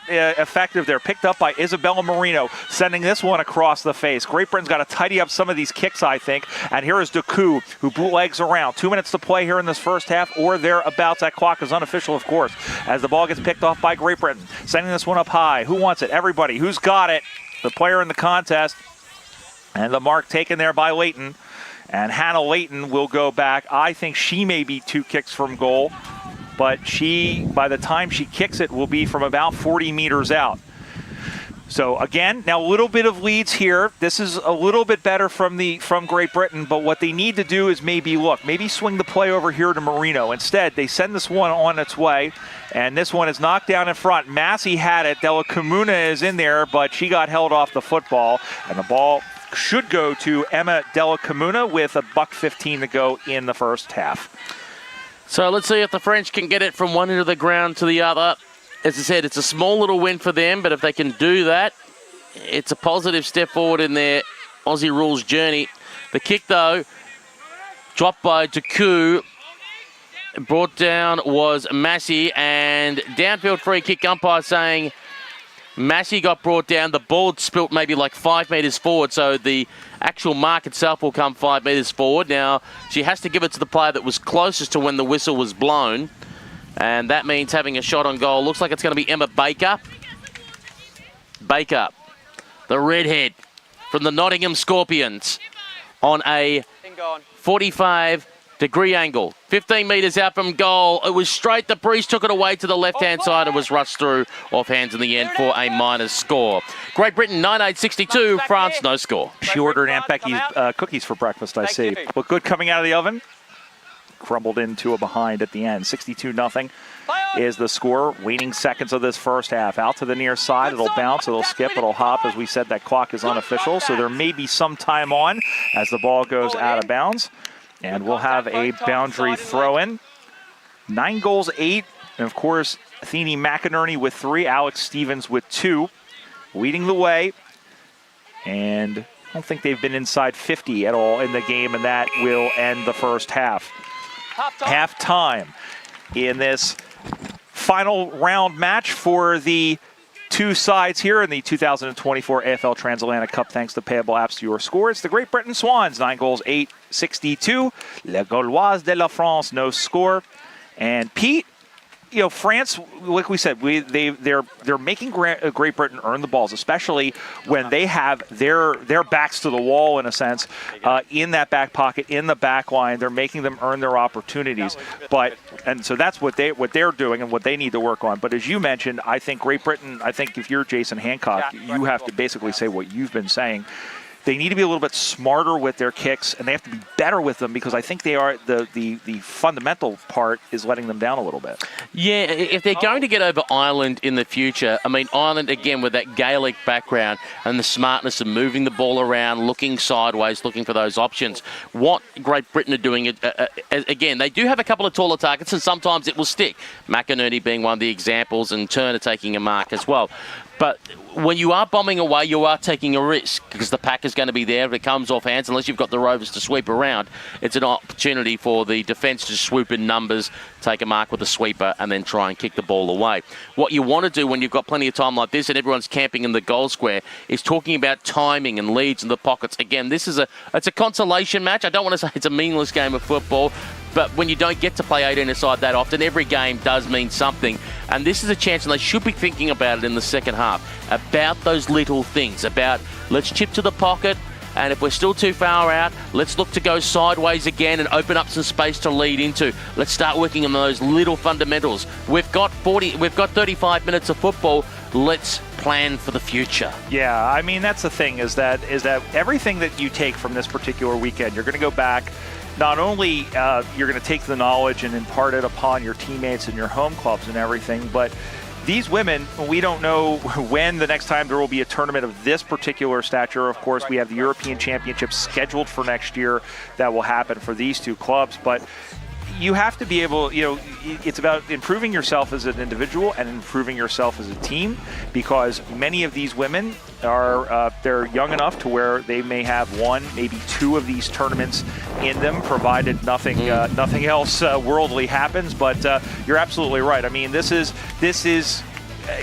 effective there. Picked up by Isabella Marino, sending this one across the face. Great Britain's got to tidy up some of these kicks, I think. And here is Decoux, who bootlegs around. 2 minutes to play here in this first half, or thereabouts. That clock is unofficial, of course, as the ball gets picked off by Great Britain. Sending this one up high. Who wants it? Everybody. Who's got it? The player in the contest. And the mark taken there by Leighton. And Hannah Leighton will go back. I think she may be 2 kicks from goal, but she, by the time she kicks it, will be from about 40 meters out. So again, now a little bit of leads here. This is a little bit better from Great Britain, but what they need to do is maybe swing the play over here to Marino. Instead, they send this one on its way, and this one is knocked down in front. Massey had it. Della Comuna is in there, but she got held off the football, and the ball should go to Emma Della Comuna with $1:15 to go in the first half. So let's see if the French can get it from one end of the ground to the other. As I said, it's a small little win for them, but if they can do that, it's a positive step forward in their Aussie Rules journey. The kick, though, dropped by Decoux. Brought down was Massey, and downfield free kick umpire saying Massey got brought down. The ball spilt maybe like 5 meters forward, so the actual mark itself will come 5 meters forward. Now, she has to give it to the player that was closest to when the whistle was blown. And that means having a shot on goal. Looks like it's going to be Emma Baker. Baker, the redhead from the Nottingham Scorpions, on a 45-degree angle. 15 metres out from goal. It was straight. The Breeze took it away to the left-hand side and was rushed through off hands in the end for a minus score. Great Britain 9-8-62. France no score. She ordered Aunt Becky's cookies for breakfast, I see. Look good coming out of the oven. Crumbled into a behind at the end. 62-0 is the score. Waning seconds of this first half. Out to the near side. It'll bounce. It'll skip. It'll hop. As we said, that clock is unofficial, so there may be some time on as the ball goes out of bounds. And we'll have a boundary throw-in. 9 goals, 8. And, of course, Athene McInerney with 3. Alex Stevens with 2. Leading the way. And I don't think they've been inside 50 at all in the game, and that will end the first half. Half time in this final round match for the two sides here in the 2024 AFL Transatlantic Cup, thanks to Payable Apps to your score. It's the Great Britain Swans, 9 goals, 8-62. Les Gauloises de la France, no score. And Pete, you know, France, like we said, they're making Great Britain earn the balls, especially when they have their backs to the wall, in a sense, in that back pocket, in the back line. They're making them earn their opportunities. And so that's what they're doing and what they need to work on. But as you mentioned, I think Great Britain, I think if you're Jason Hancock, you have to basically say what you've been saying. They need to be a little bit smarter with their kicks, and they have to be better with them, because I think they are the fundamental part is letting them down a little bit. Yeah, if they're going to get over Ireland in the future, I mean, Ireland, again, with that Gaelic background and the smartness of moving the ball around, looking sideways, looking for those options, what Great Britain are doing, again, they do have a couple of taller targets, and sometimes it will stick. McInerney being one of the examples, and Turner taking a mark as well. But when you are bombing away, you are taking a risk, because the pack is going to be there. If it comes off hands, unless you've got the Rovers to sweep around, it's an opportunity for the defence to swoop in numbers, take a mark with a sweeper, and then try and kick the ball away. What you want to do when you've got plenty of time like this and everyone's camping in the goal square is talking about timing and leads in the pockets. Again, it's a consolation match. I don't want to say it's a meaningless game of football, but when you don't get to play 18-a-side that often, every game does mean something. And this is a chance, and they should be thinking about it in the second half, about those little things, about let's chip to the pocket, and if we're still too far out, let's look to go sideways again and open up some space to lead into. Let's start working on those little fundamentals. We've got 35 minutes of football. Let's plan for the future. Yeah, I mean, that's the thing, is that everything that you take from this particular weekend, you're going to go back. Not only you're going to take the knowledge and impart it upon your teammates and your home clubs and everything, but these women, we don't know when the next time there will be a tournament of this particular stature. Of course, we have the European Championships scheduled for next year that will happen for these two clubs, but you have to be able, you know, it's about improving yourself as an individual and improving yourself as a team, because many of these women are they're young enough to where they may have one, maybe two of these tournaments in them, provided nothing else worldly happens. But you're absolutely right. I mean, this is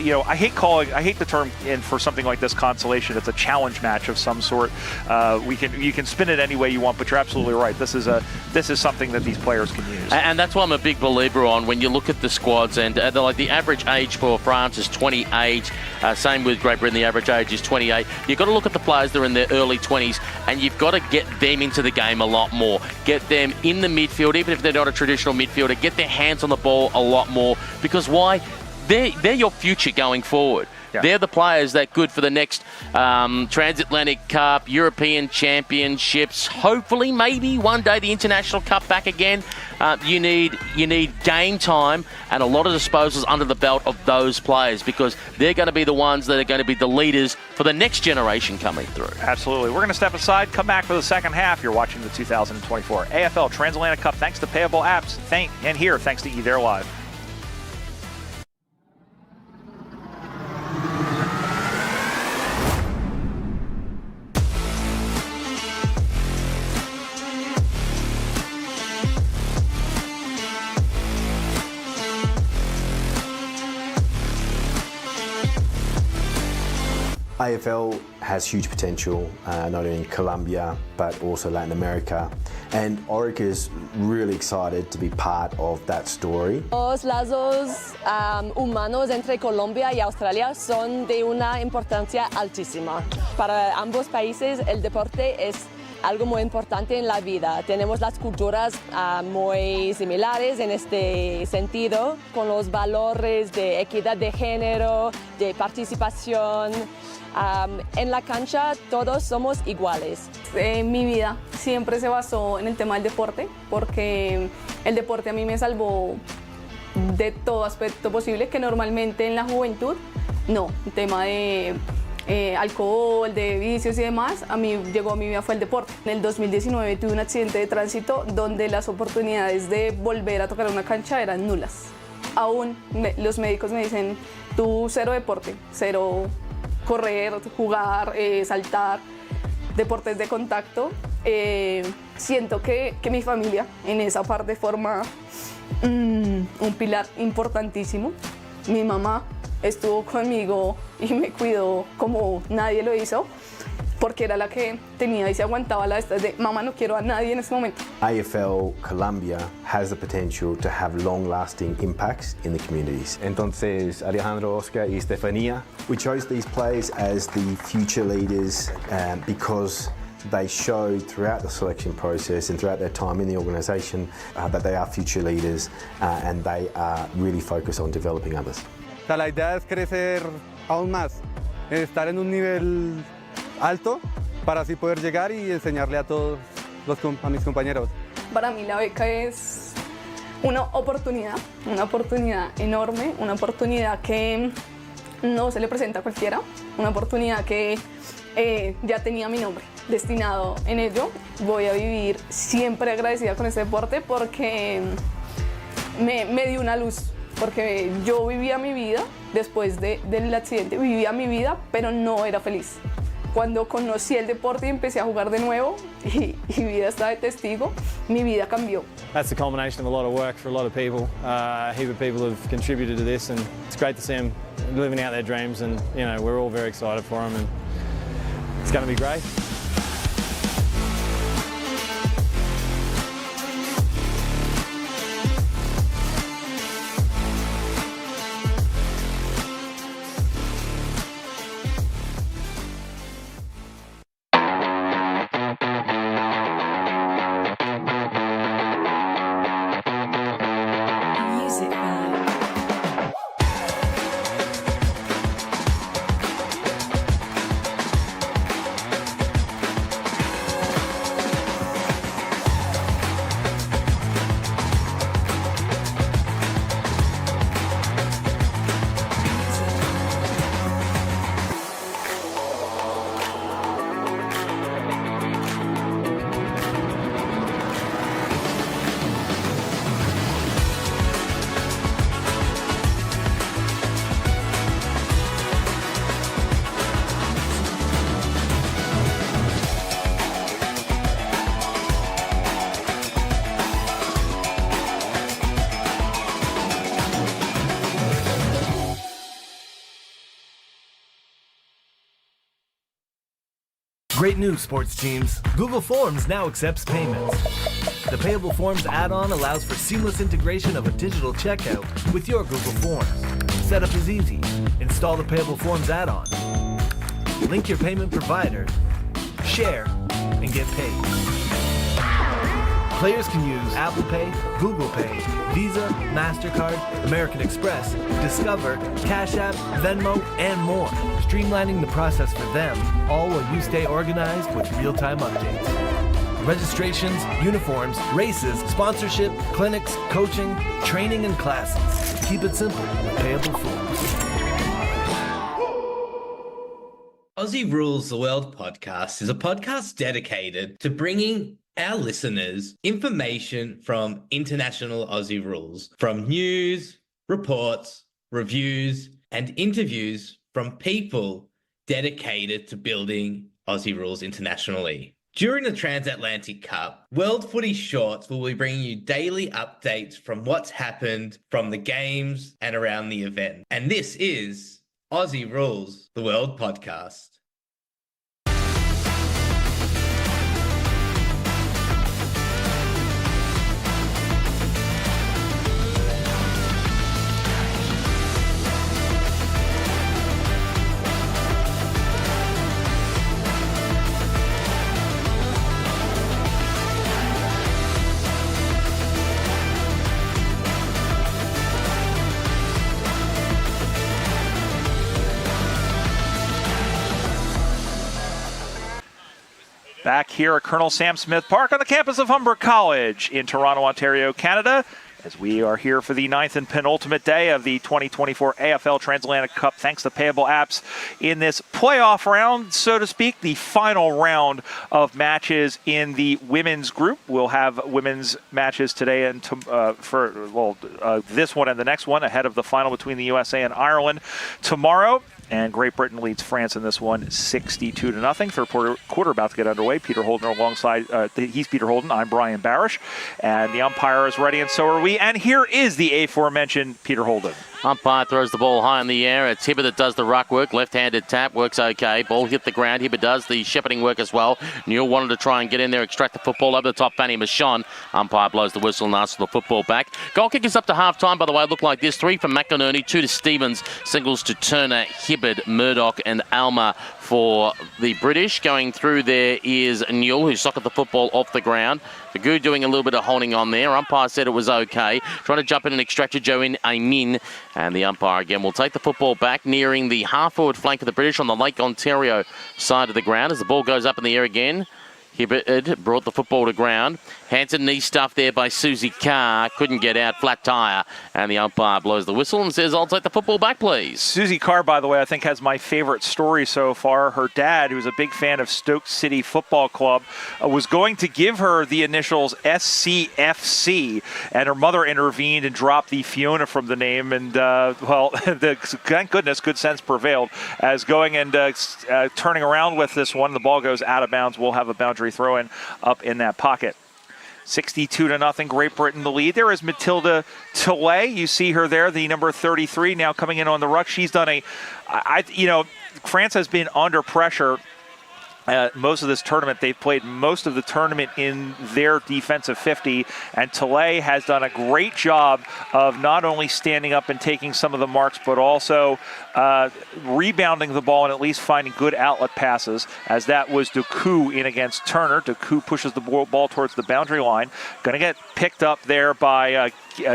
you know, I hate the term in for something like this consolation. It's a challenge match of some sort. You can spin it any way you want, but you're absolutely right. This is something that these players can use. And that's why I'm a big believer on when you look at the squads, and the average age for France is 28. Same with Great Britain, the average age is 28. You've got to look at the players that are in their early 20s, and you've got to get them into the game a lot more. Get them in the midfield, even if they're not a traditional midfielder. Get their hands on the ball a lot more, because why? They're your future going forward. Yeah. They're the players that good for the next Transatlantic Cup, European Championships, hopefully, maybe one day the International Cup back again. You need game time and a lot of disposals under the belt of those players, because they're going to be the ones that are going to be the leaders for the next generation coming through. Absolutely. We're going to step aside, come back for the second half. You're watching the 2024 AFL Transatlantic Cup thanks to Payable Apps, and here thanks to eThere Live. AFL has huge potential, not only in Colombia, but also Latin America. And Orica is really excited to be part of that story. Los lazos humanos entre Colombia y Australia son de una importancia altísima. Para ambos países el deporte es algo muy importante en la vida. Tenemos las culturas muy similares en este sentido, con los valores de equidad de género, de participación. En la cancha todos somos iguales. Mi vida siempre se basó en el tema del deporte, porque el deporte a mí me salvó de todo aspecto posible, que normalmente en la juventud no. El tema de alcohol, de vicios y demás, llegó a mi vida fue el deporte. En el 2019 tuve un accidente de tránsito donde las oportunidades de volver a tocar una cancha eran nulas. Aún los médicos me dicen, tú cero deporte, cero correr, jugar, saltar, deportes de contacto. Siento que mi familia en esa parte forma un pilar importantísimo. Mi mamá estuvo conmigo y me cuidó como nadie lo hizo, porque era la que tenía y se aguantaba la de mamá, no quiero a nadie en este momento. AFL Colombia has the potential to have long-lasting impacts in the communities. Entonces, Alejandro, Oscar y Stefania, we chose these players as the future leaders because they showed throughout the selection process and throughout their time in the organisation that they are future leaders and they are really focused on developing others. O sea, la idea es crecer aún más, estar en un nivel alto para así poder llegar y enseñarle a todos a mis compañeros. Para mí la beca es una oportunidad enorme, una oportunidad que no se le presenta a cualquiera, una oportunidad que ya tenía mi nombre destinado en ello. Voy a vivir siempre agradecida con este deporte porque me dio una luz, porque yo vivía mi vida después del accidente, vivía mi vida, pero no era feliz. Cuando conocí el deporte y empecé a jugar de nuevo, y vida está de testigo, mi vida cambió. That's a culmination of a lot of work for a lot of people. A heap of people have contributed to this, and it's great to see them living out their dreams, and you know, we're all very excited for them, and it's going to be great. Great news, sports teams. Google Forms now accepts payments. The Payable Forms add-on allows for seamless integration of a digital checkout with your Google Forms. Setup is easy. Install the Payable Forms add-on. Link your payment provider, share, and get paid. Players can use Apple Pay, Google Pay, Visa, MasterCard, American Express, Discover, Cash App, Venmo, and more, streamlining the process for them, all while you stay organized with real-time updates. Registrations, uniforms, races, sponsorship, clinics, coaching, training, and classes. Keep it simple with Payable Forms. Aussie Rules the World podcast is a podcast dedicated to bringing our listeners information from international Aussie rules, from news, reports, reviews, and interviews from people dedicated to building Aussie rules internationally. During the Transatlantic Cup, World Footy Shorts will be bringing you daily updates from what's happened from the games and around the event. And this is Aussie Rules the World podcast. Back here at Colonel Sam Smith Park on the campus of Humber College in Toronto, Ontario, Canada, as we are here for the 9th and penultimate day of the 2024 AFL Transatlantic Cup, thanks to Payable Apps in this playoff round, so to speak, the final round of matches in the women's group. We'll have women's matches today and this one and the next one ahead of the final between the USA and Ireland tomorrow. And Great Britain leads France in this one 62-0. Third quarter about to get underway. Peter Holden alongside, he's Peter Holden. I'm Brian Barish. And the umpire is ready, and so are we. And here is the aforementioned Peter Holden. Umpire throws the ball high in the air. It's Hibbert that does the ruck work. Left-handed tap works okay. Ball hit the ground. Hibbert does the shepherding work as well. Newell wanted to try and get in there, extract the football over the top. Fanny Michon. Umpire blows the whistle and asks for the football back. Goal kick is up to half-time, by the way. Look like this. 3 from McInerney, 2 to Stevens. Singles to Turner, Hibbert, Murdoch and Alma for the British. Going through there is Newell, who socked the football off the ground. Magoo doing a little bit of holding on there. Umpire said it was okay. Trying to jump in and extract Joanne Amin. And the umpire again will take the football back, nearing the half-forward flank of the British on the Lake Ontario side of the ground. As the ball goes up in the air again, Hibbert brought the football to ground. Hands and knee stuff there by Susie Carr. Couldn't get out, flat tyre. And the umpire blows the whistle and says, I'll take the football back, please. Susie Carr, by the way, I think has my favorite story so far. Her dad, who's a big fan of Stoke City Football Club, was going to give her the initials SCFC, and her mother intervened and dropped the Fiona from the name. And, thank goodness, good sense prevailed. As going and turning around with this one, the ball goes out of bounds. We'll have a boundary throw-in up in that pocket. 62-0, Great Britain the lead. There is Matilda Tilley. You see her there, the number 33, now coming in on the ruck. She's done France has been under pressure most of this tournament. They've played most of the tournament in their defensive 50, and Tilley has done a great job of not only standing up and taking some of the marks, but also rebounding the ball and at least finding good outlet passes, as that was Duku in against Turner. Duku pushes the ball towards the boundary line. Going to get picked up there by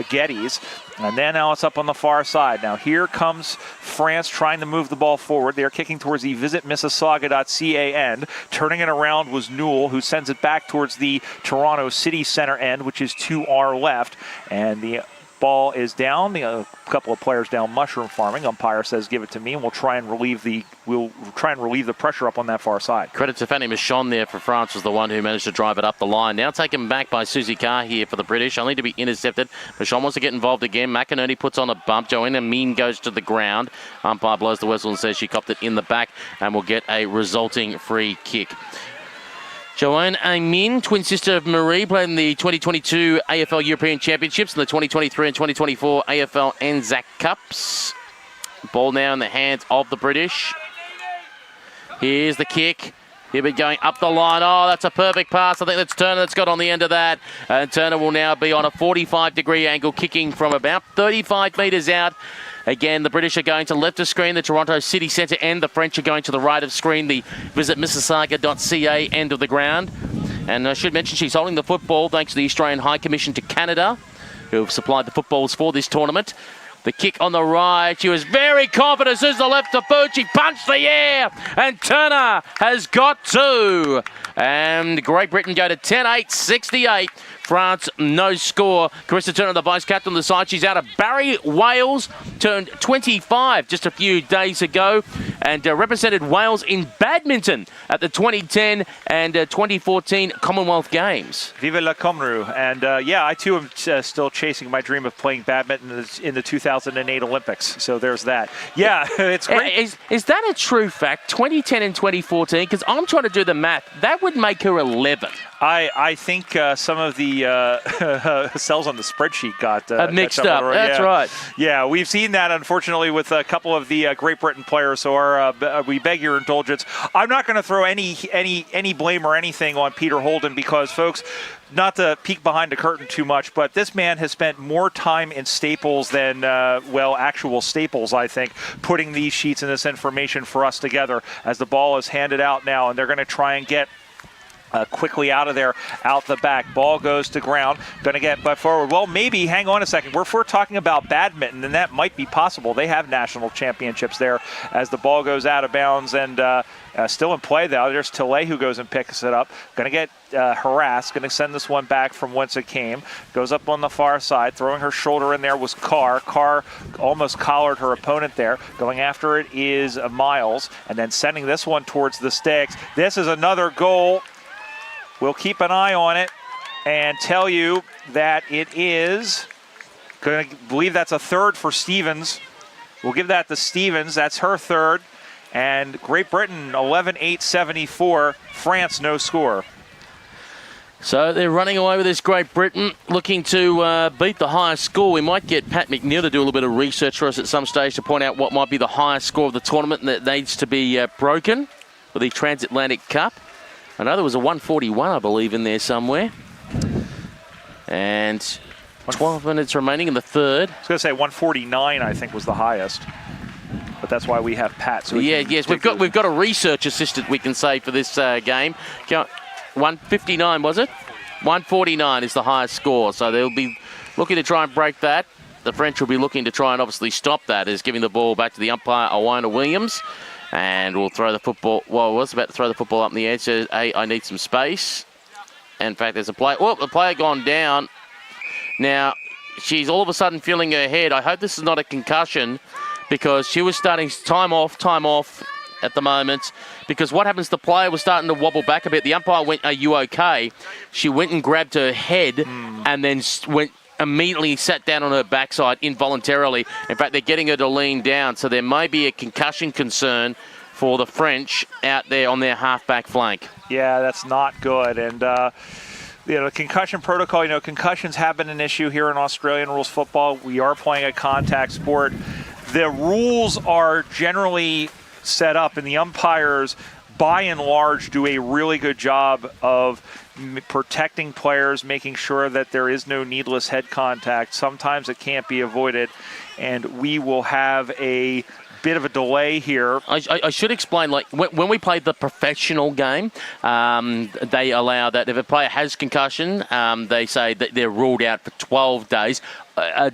Geddes. And then now it's up on the far side. Now here comes France trying to move the ball forward. They're kicking towards the visitmississauga.ca end. Turning it around was Newell, who sends it back towards the Toronto City Center end, which is to our left. And the ball is down. A couple of players down mushroom farming. Umpire says give it to me, and we'll try and relieve the pressure up on that far side. Credit to Fanny Michon there for France, was the one who managed to drive it up the line. Now taken back by Susie Carr here for the British, only to be intercepted. Michon wants to get involved again. McInerney puts on a bump. Joanne Amin goes to the ground. Umpire blows the whistle and says she copped it in the back and will get a resulting free kick. Joanne Amin, twin sister of Marie, played in the 2022 AFL European Championships and the 2023 and 2024 AFL Anzac Cups. Ball now in the hands of the British. Here's the kick. Hibbert going up the line. Oh, that's a perfect pass. I think that's Turner that's got on the end of that. And Turner will now be on a 45-degree angle, kicking from about 35 metres out. Again, the British are going to left of screen, the Toronto City Centre end. The French are going to the right of screen, the visitmississauga.ca end of the ground. And I should mention she's holding the football thanks to the Australian High Commission to Canada, who have supplied the footballs for this tournament. The kick on the right. She was very confident. As soon as the left of boot, she punched the air. And Turner has got 2. And Great Britain go to 10-8, 68. France, no score. Carissa Turner, the vice-captain on the side. She's out of Barry, Wales. Turned 25 just a few days ago. And represented Wales in badminton at the 2010 and 2014 Commonwealth Games. Vive la Comru. And I too am still chasing my dream of playing badminton in the 2008 Olympics. So there's that. Yeah, it's great. Is that a true fact? 2010 and 2014? Because I'm trying to do the math. That would make her 11. I think some of the cells on the spreadsheet got mixed up. That's right. Yeah, we've seen that, unfortunately, with a couple of the Great Britain players. So we beg your indulgence. I'm not going to throw any blame or anything on Peter Holden because, folks, not to peek behind the curtain too much, but this man has spent more time in Staples than, actual Staples, I think, putting these sheets and this information for us together as the ball is handed out now, and they're going to try and get quickly out of there, out the back. Ball goes to ground. Going to get by forward. Well, maybe. Hang on a second. If we're talking about badminton, then that might be possible. They have national championships there as the ball goes out of bounds and still in play, though. There's Tilley who goes and picks it up. Going to get harassed. Going to send this one back from whence it came. Goes up on the far side. Throwing her shoulder in there was Carr. Carr almost collared her opponent there. Going after it is Miles. And then sending this one towards the sticks. This is another goal. We'll keep an eye on it and tell you that it is going to believe that's a third for Stevens. We'll give that to Stevens. That's her third. And Great Britain 11-8, 74. France no score. So they're running away with this Great Britain, looking to beat the highest score. We might get Pat McNeil to do a little bit of research for us at some stage to point out what might be the highest score of the tournament that needs to be broken for the Transatlantic Cup. I know there was a 141, I believe, in there somewhere. And 12 minutes remaining in the third. I was going to say 149, I think, was the highest. But that's why we have Pat. So yes, we've got a research assistant, we can say, for this game. 159, was it? 149 is the highest score, so they'll be looking to try and break that. The French will be looking to try and obviously stop that, as giving the ball back to the umpire, Owina Williams. And we'll throw the football. Well, I was about to throw the football up in the air. So, I need some space. In fact, there's a play. Well, the player gone down. Now, she's all of a sudden feeling her head. I hope this is not a concussion, because she was starting time off at the moment, because what happens, the player was starting to wobble back a bit. The umpire went, "Are you okay?" She went and grabbed her head and then went immediately sat down on her backside involuntarily. In fact, they're getting her to lean down, so there may be a concussion concern for the French out there on their half-back flank. Yeah, that's not good. And the concussion protocol, concussions have been an issue here in Australian rules football. We are playing a contact sport. The rules are generally set up, and the umpires, by and large, do a really good job of protecting players, making sure that there is no needless head contact. Sometimes it can't be avoided, and we will have a bit of a delay here. I should explain, like, when we played the professional game, they allow that if a player has concussion, they say that they're ruled out for 12 days.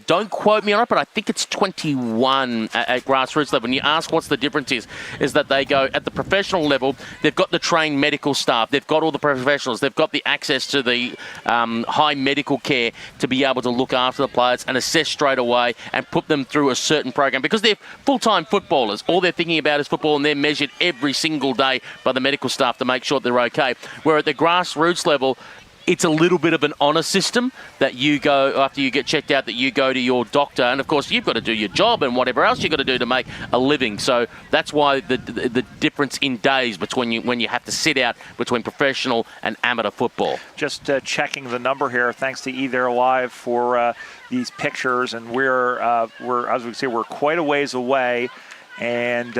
Don't quote me on it, but I think it's 21 at grassroots level. When you ask what's the difference is that they go at the professional level, they've got the trained medical staff, they've got all the professionals, they've got the access to the high medical care to be able to look after the players and assess straight away and put them through a certain program, because they're full-time footballers. All they're thinking about is football, and they're measured every single day by the medical staff to make sure they're okay. Where at the grassroots level, it's a little bit of an honour system that you go, after you get checked out, that you go to your doctor. And, of course, you've got to do your job and whatever else you've got to do to make a living. So that's why the difference in days between when you have to sit out between professional and amateur football. Just checking the number here. Thanks to eThere Live for these pictures. And we're as we say, we're quite a ways away. And...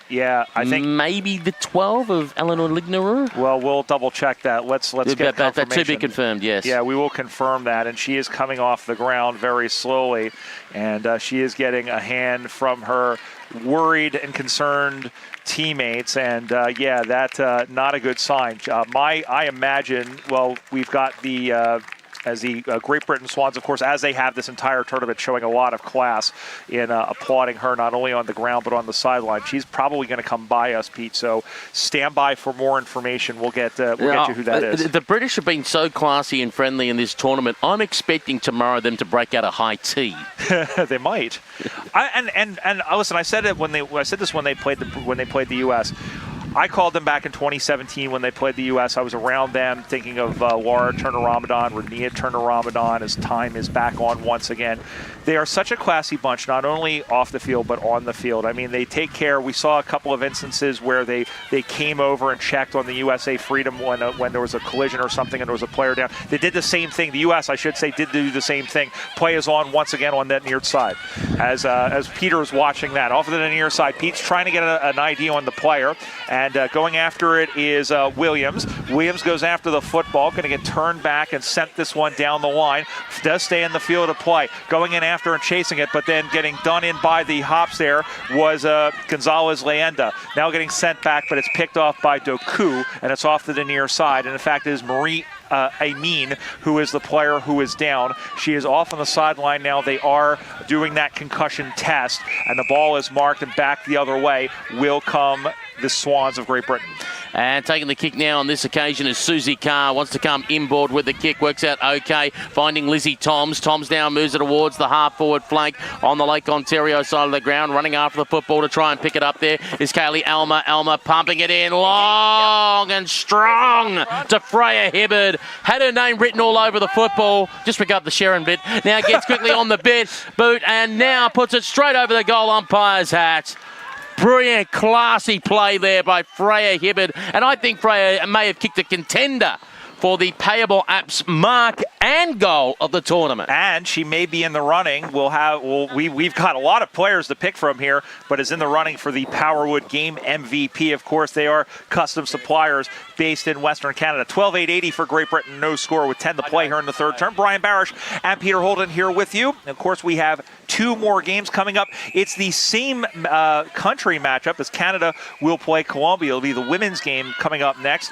yeah, I think maybe the 12 of Eleanor Lignaru. Well, we'll double check that. Let's get confirmation. That to be confirmed. Yes. Yeah, we will confirm that, and she is coming off the ground very slowly, and she is getting a hand from her worried and concerned teammates, and yeah, that's not a good sign. I imagine. Well, we've got the. As the Great Britain Swans, of course, as they have this entire tournament, showing a lot of class in applauding her, not only on the ground but on the sideline. She's probably going to come by us, Pete, so stand by for more information. We'll get you who that is. The British have been so classy and friendly in this tournament. I'm expecting tomorrow them to break out a high tea. They might. And listen, I said it when they played the U.S. I called them back in 2017 when they played the U.S. I was around them thinking of Laura Turner-Ramadan, Rania Turner-Ramadan, as time is back on once again. They are such a classy bunch, not only off the field but on the field. I mean, they take care. We saw a couple of instances where they came over and checked on the USA Freedom when there was a collision or something and there was a player down. They did the same thing. The U.S., I should say, did do the same thing. Play is on once again on that near side. As Peter is watching that. Off of the near side, Pete's trying to get an idea on the player. And going after it is Williams. Williams goes after the football, going to get turned back and sent this one down the line. Does stay in the field of play. Going in after and chasing it, but then getting done in by the hops there was Gonzalez Leyenda. Now getting sent back, but it's picked off by Doku, and it's off to the near side. And in fact, it is Marie Amin, who is the player who is down. She is off on the sideline now. They are doing that concussion test, and the ball is marked and back the other way. Will come the Swans of Great Britain. And taking the kick now on this occasion is Susie Carr. Wants to come inboard with the kick. Works out okay. Finding Lizzie Toms. Toms now moves it towards the half-forward flank on the Lake Ontario side of the ground. Running after the football to try and pick it up there is Kaylee Alma. Alma pumping it in long and strong to Freya Hibbard. Had her name written all over the football. Just regard the Sharon bit. Now gets quickly on the boot and now puts it straight over the goal umpire's hat. Brilliant, classy play there by Freya Hibbard. And I think Freya may have kicked a contender for the Payable app's mark and goal of the tournament. And she may be in the running. We've got a lot of players to pick from here, but is in the running for the Powerwood Game MVP. Of course, they are custom suppliers based in Western Canada. 12-8-80 for Great Britain, no score with 10 to play here in the third term. Brian Barish and Peter Holden here with you. And of course, we have 2 more games coming up. It's the same country matchup as Canada will play Colombia. It'll be the women's game coming up next.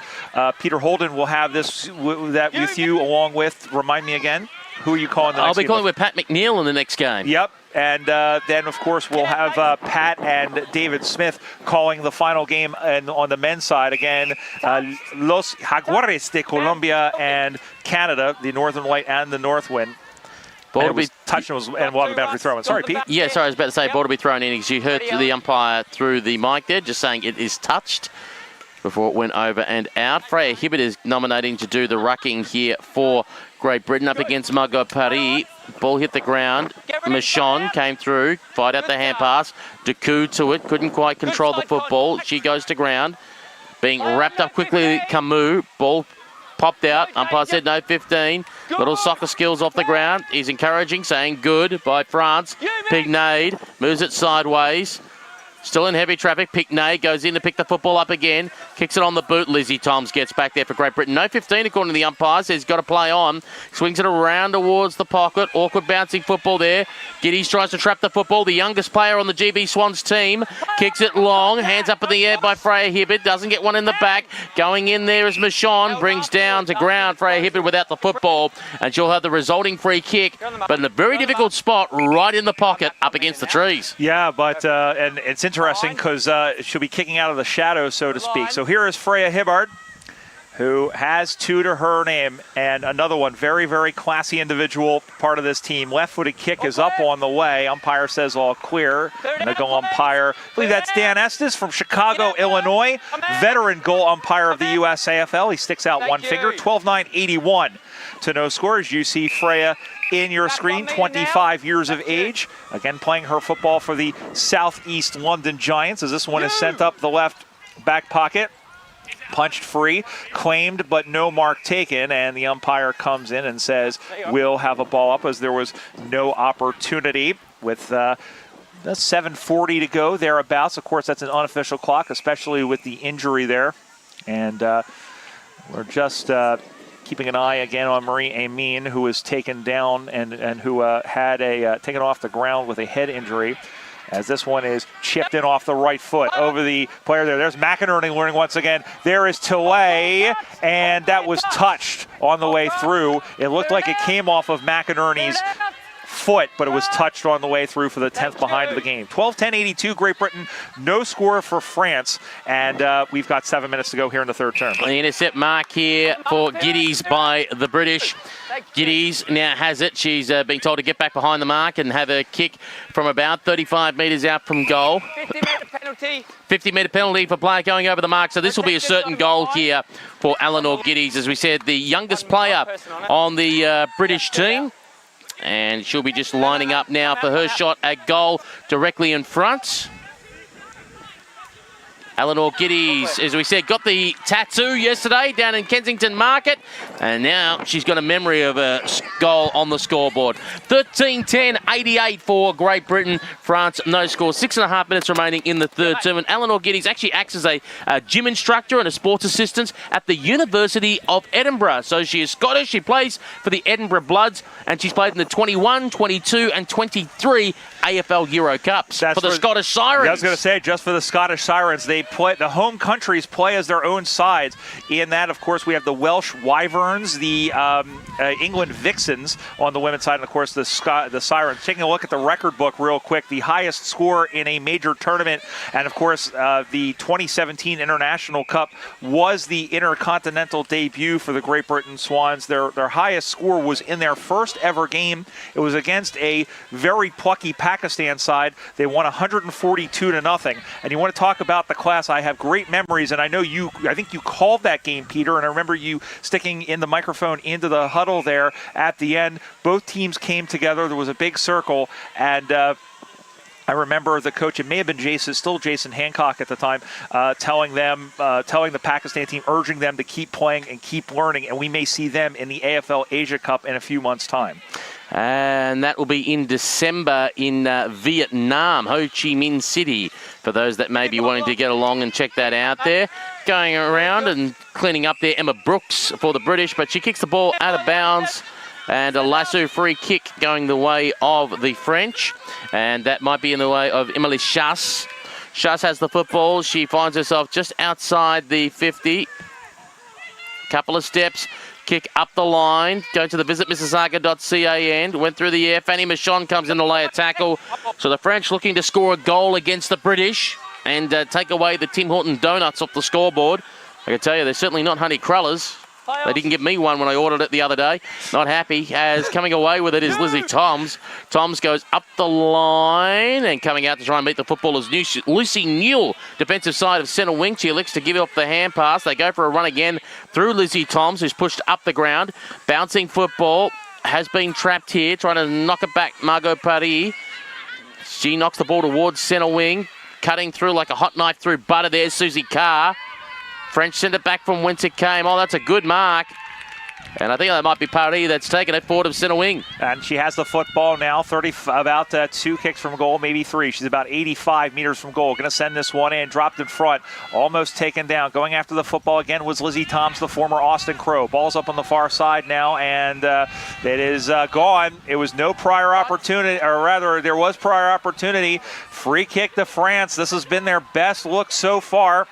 Peter Holden will have that with you, along with, remind me again, who are you calling the next game? I'll be calling with Pat McNeil in the next game. Yep. And then, of course, we'll have Pat and David Smith calling the final game. And on the men's side, again, Los Jaguares de Colombia and Canada, the Northern Light and the North Wind. Ball to be touched and we'll have a boundary throw in. Sorry, Pete. Yeah, sorry, I was about to say ball to be thrown in because you heard the umpire through the mic there just saying it is touched before it went over and out. Freya Hibbert is nominating to do the rucking here for Great Britain up against Margot Paris. Ball hit the ground. Michon came through, fired out the hand pass. Deku to it, couldn't quite control the football. She goes to ground. Being wrapped up quickly, Camus. Ball popped out. Umpire said no, 15. Little soccer skills off the ground. He's encouraging, saying good by France. Pignade moves it sideways. Still in heavy traffic. Pignade goes in to pick the football up again. Kicks it on the boot. Lizzie Toms gets back there for Great Britain. No 15 according to the umpire. Says he's got to play on. Swings it around towards the pocket. Awkward bouncing football there. Giddies tries to trap the football. The youngest player on the GB Swans team. Kicks it long. Hands up in the air by Freya Hibbert. Doesn't get one in the back. Going in there is Michon. Brings down to ground Freya Hibbert without the football. And she'll have the resulting free kick. But in a very difficult spot right in the pocket up against the trees. Yeah, but and it's interesting because she'll be kicking out of the shadows, so to speak. So here is Freya Hibbard, who has 2 to her name, and another one, very, very classy individual, part of this team. Left-footed kick is up on the way. Umpire says all clear. And the goal umpire, I believe that's Dan Estes from Chicago, Illinois. Veteran goal umpire of the USAFL. He sticks out one finger. 12-9-81 to no scores. You see Freya in your screen, 25 years of age. Again, playing her football for the Southeast London Giants, as this one is sent up the left back pocket. Punched free, claimed but no mark taken, and the umpire comes in and says we'll have a ball up, as there was no opportunity with 7:40 to go thereabouts. Of course, that's an unofficial clock, especially with the injury there. And we're just keeping an eye again on Marie Amin, who was taken down and who had taken off the ground with a head injury, as this one is chipped in off the right foot over the player there. There's McInerney learning once again. There is Tilley, and that was touched on the way through. It looked like it came off of McInerney's foot, but it was touched on the way through for the 10th behind of the game. 12-10-82, Great Britain, no score for France, and we've got 7 minutes to go here in the third term. The intercept mark here for Giddies by the British. Giddies now has it. She's been told to get back behind the mark and have a kick from about 35 metres out from goal. 50-metre penalty. 50-metre penalty for player going over the mark, so this will be a certain goal here for Eleanor Giddies. As we said, the youngest player on the British team. And she'll be just lining up now for her shot at goal directly in front. Eleanor Giddies, as we said, got the tattoo yesterday down in Kensington Market, and now she's got a memory of a goal on the scoreboard. 13-10-88 for Great Britain. France, no score. 6.5 minutes remaining in the third term, and Eleanor Giddies actually acts as a gym instructor and a sports assistant at the University of Edinburgh. So she is Scottish. She plays for the Edinburgh Bloods, and she's played in the 21, 22, and 23 AFL Euro Cups for the Scottish Sirens. I was going to say, just for the Scottish Sirens, they play, the home countries play as their own sides. In that, of course, we have the Welsh Wyverns, the England Vixens on the women's side, and of course the Sirens. Taking a look at the record book real quick, the highest score in a major tournament, and of course the 2017 International Cup was the intercontinental debut for the Great Britain Swans. Their highest score was in their first ever game. It was against a very plucky Pakistan side. They won 142-0. And you want to talk about the class? I have great memories, and I know I think you called that game, Peter, and I remember you sticking in the microphone into the huddle there at the end. Both teams came together. There was a big circle, and I remember the coach, it may have been still Jason Hancock at the time, telling the Pakistan team, urging them to keep playing and keep learning, and we may see them in the AFL Asia Cup in a few months' time. And that will be in December in Vietnam, Ho Chi Minh City, for those that may be wanting to get along and check that out there. Going around and cleaning up there, Emma Brooks for the British, but she kicks the ball out of bounds. And a lasso free kick going the way of the French. And that might be in the way of Emily Chasse. Chasse has the football. She finds herself just outside the 50. Couple of steps. Kick up the line. Go to the visitmississauga.ca end. Went through the air. Fanny Michon comes in to lay a tackle. So the French looking to score a goal against the British and take away the Tim Horton donuts off the scoreboard. I can tell you, they're certainly not Honey Crullers. They didn't give me one when I ordered it the other day. Not happy, as coming away with it is Lizzie Toms. Toms goes up the line and coming out to try and meet the football is Lucy Newell, defensive side of centre wing. She elects to give off the hand pass. They go for a run again through Lizzie Toms, who's pushed up the ground. Bouncing football, has been trapped here, trying to knock it back, Margot Paris. She knocks the ball towards centre wing, cutting through like a hot knife through butter. There's Susie Carr. French send it back from whence it came. Oh, that's a good mark. And I think that might be Paris that's taken it forward of centre wing. And she has the football now, about 2 kicks from goal, maybe 3. She's about 85 meters from goal. Going to send this one in, dropped in front, almost taken down. Going after the football again was Lizzie Toms, the former Austin Crow. Ball's up on the far side now, and it is gone. It was no prior opportunity, or rather, there was prior opportunity. Free kick to France. This has been their best look so far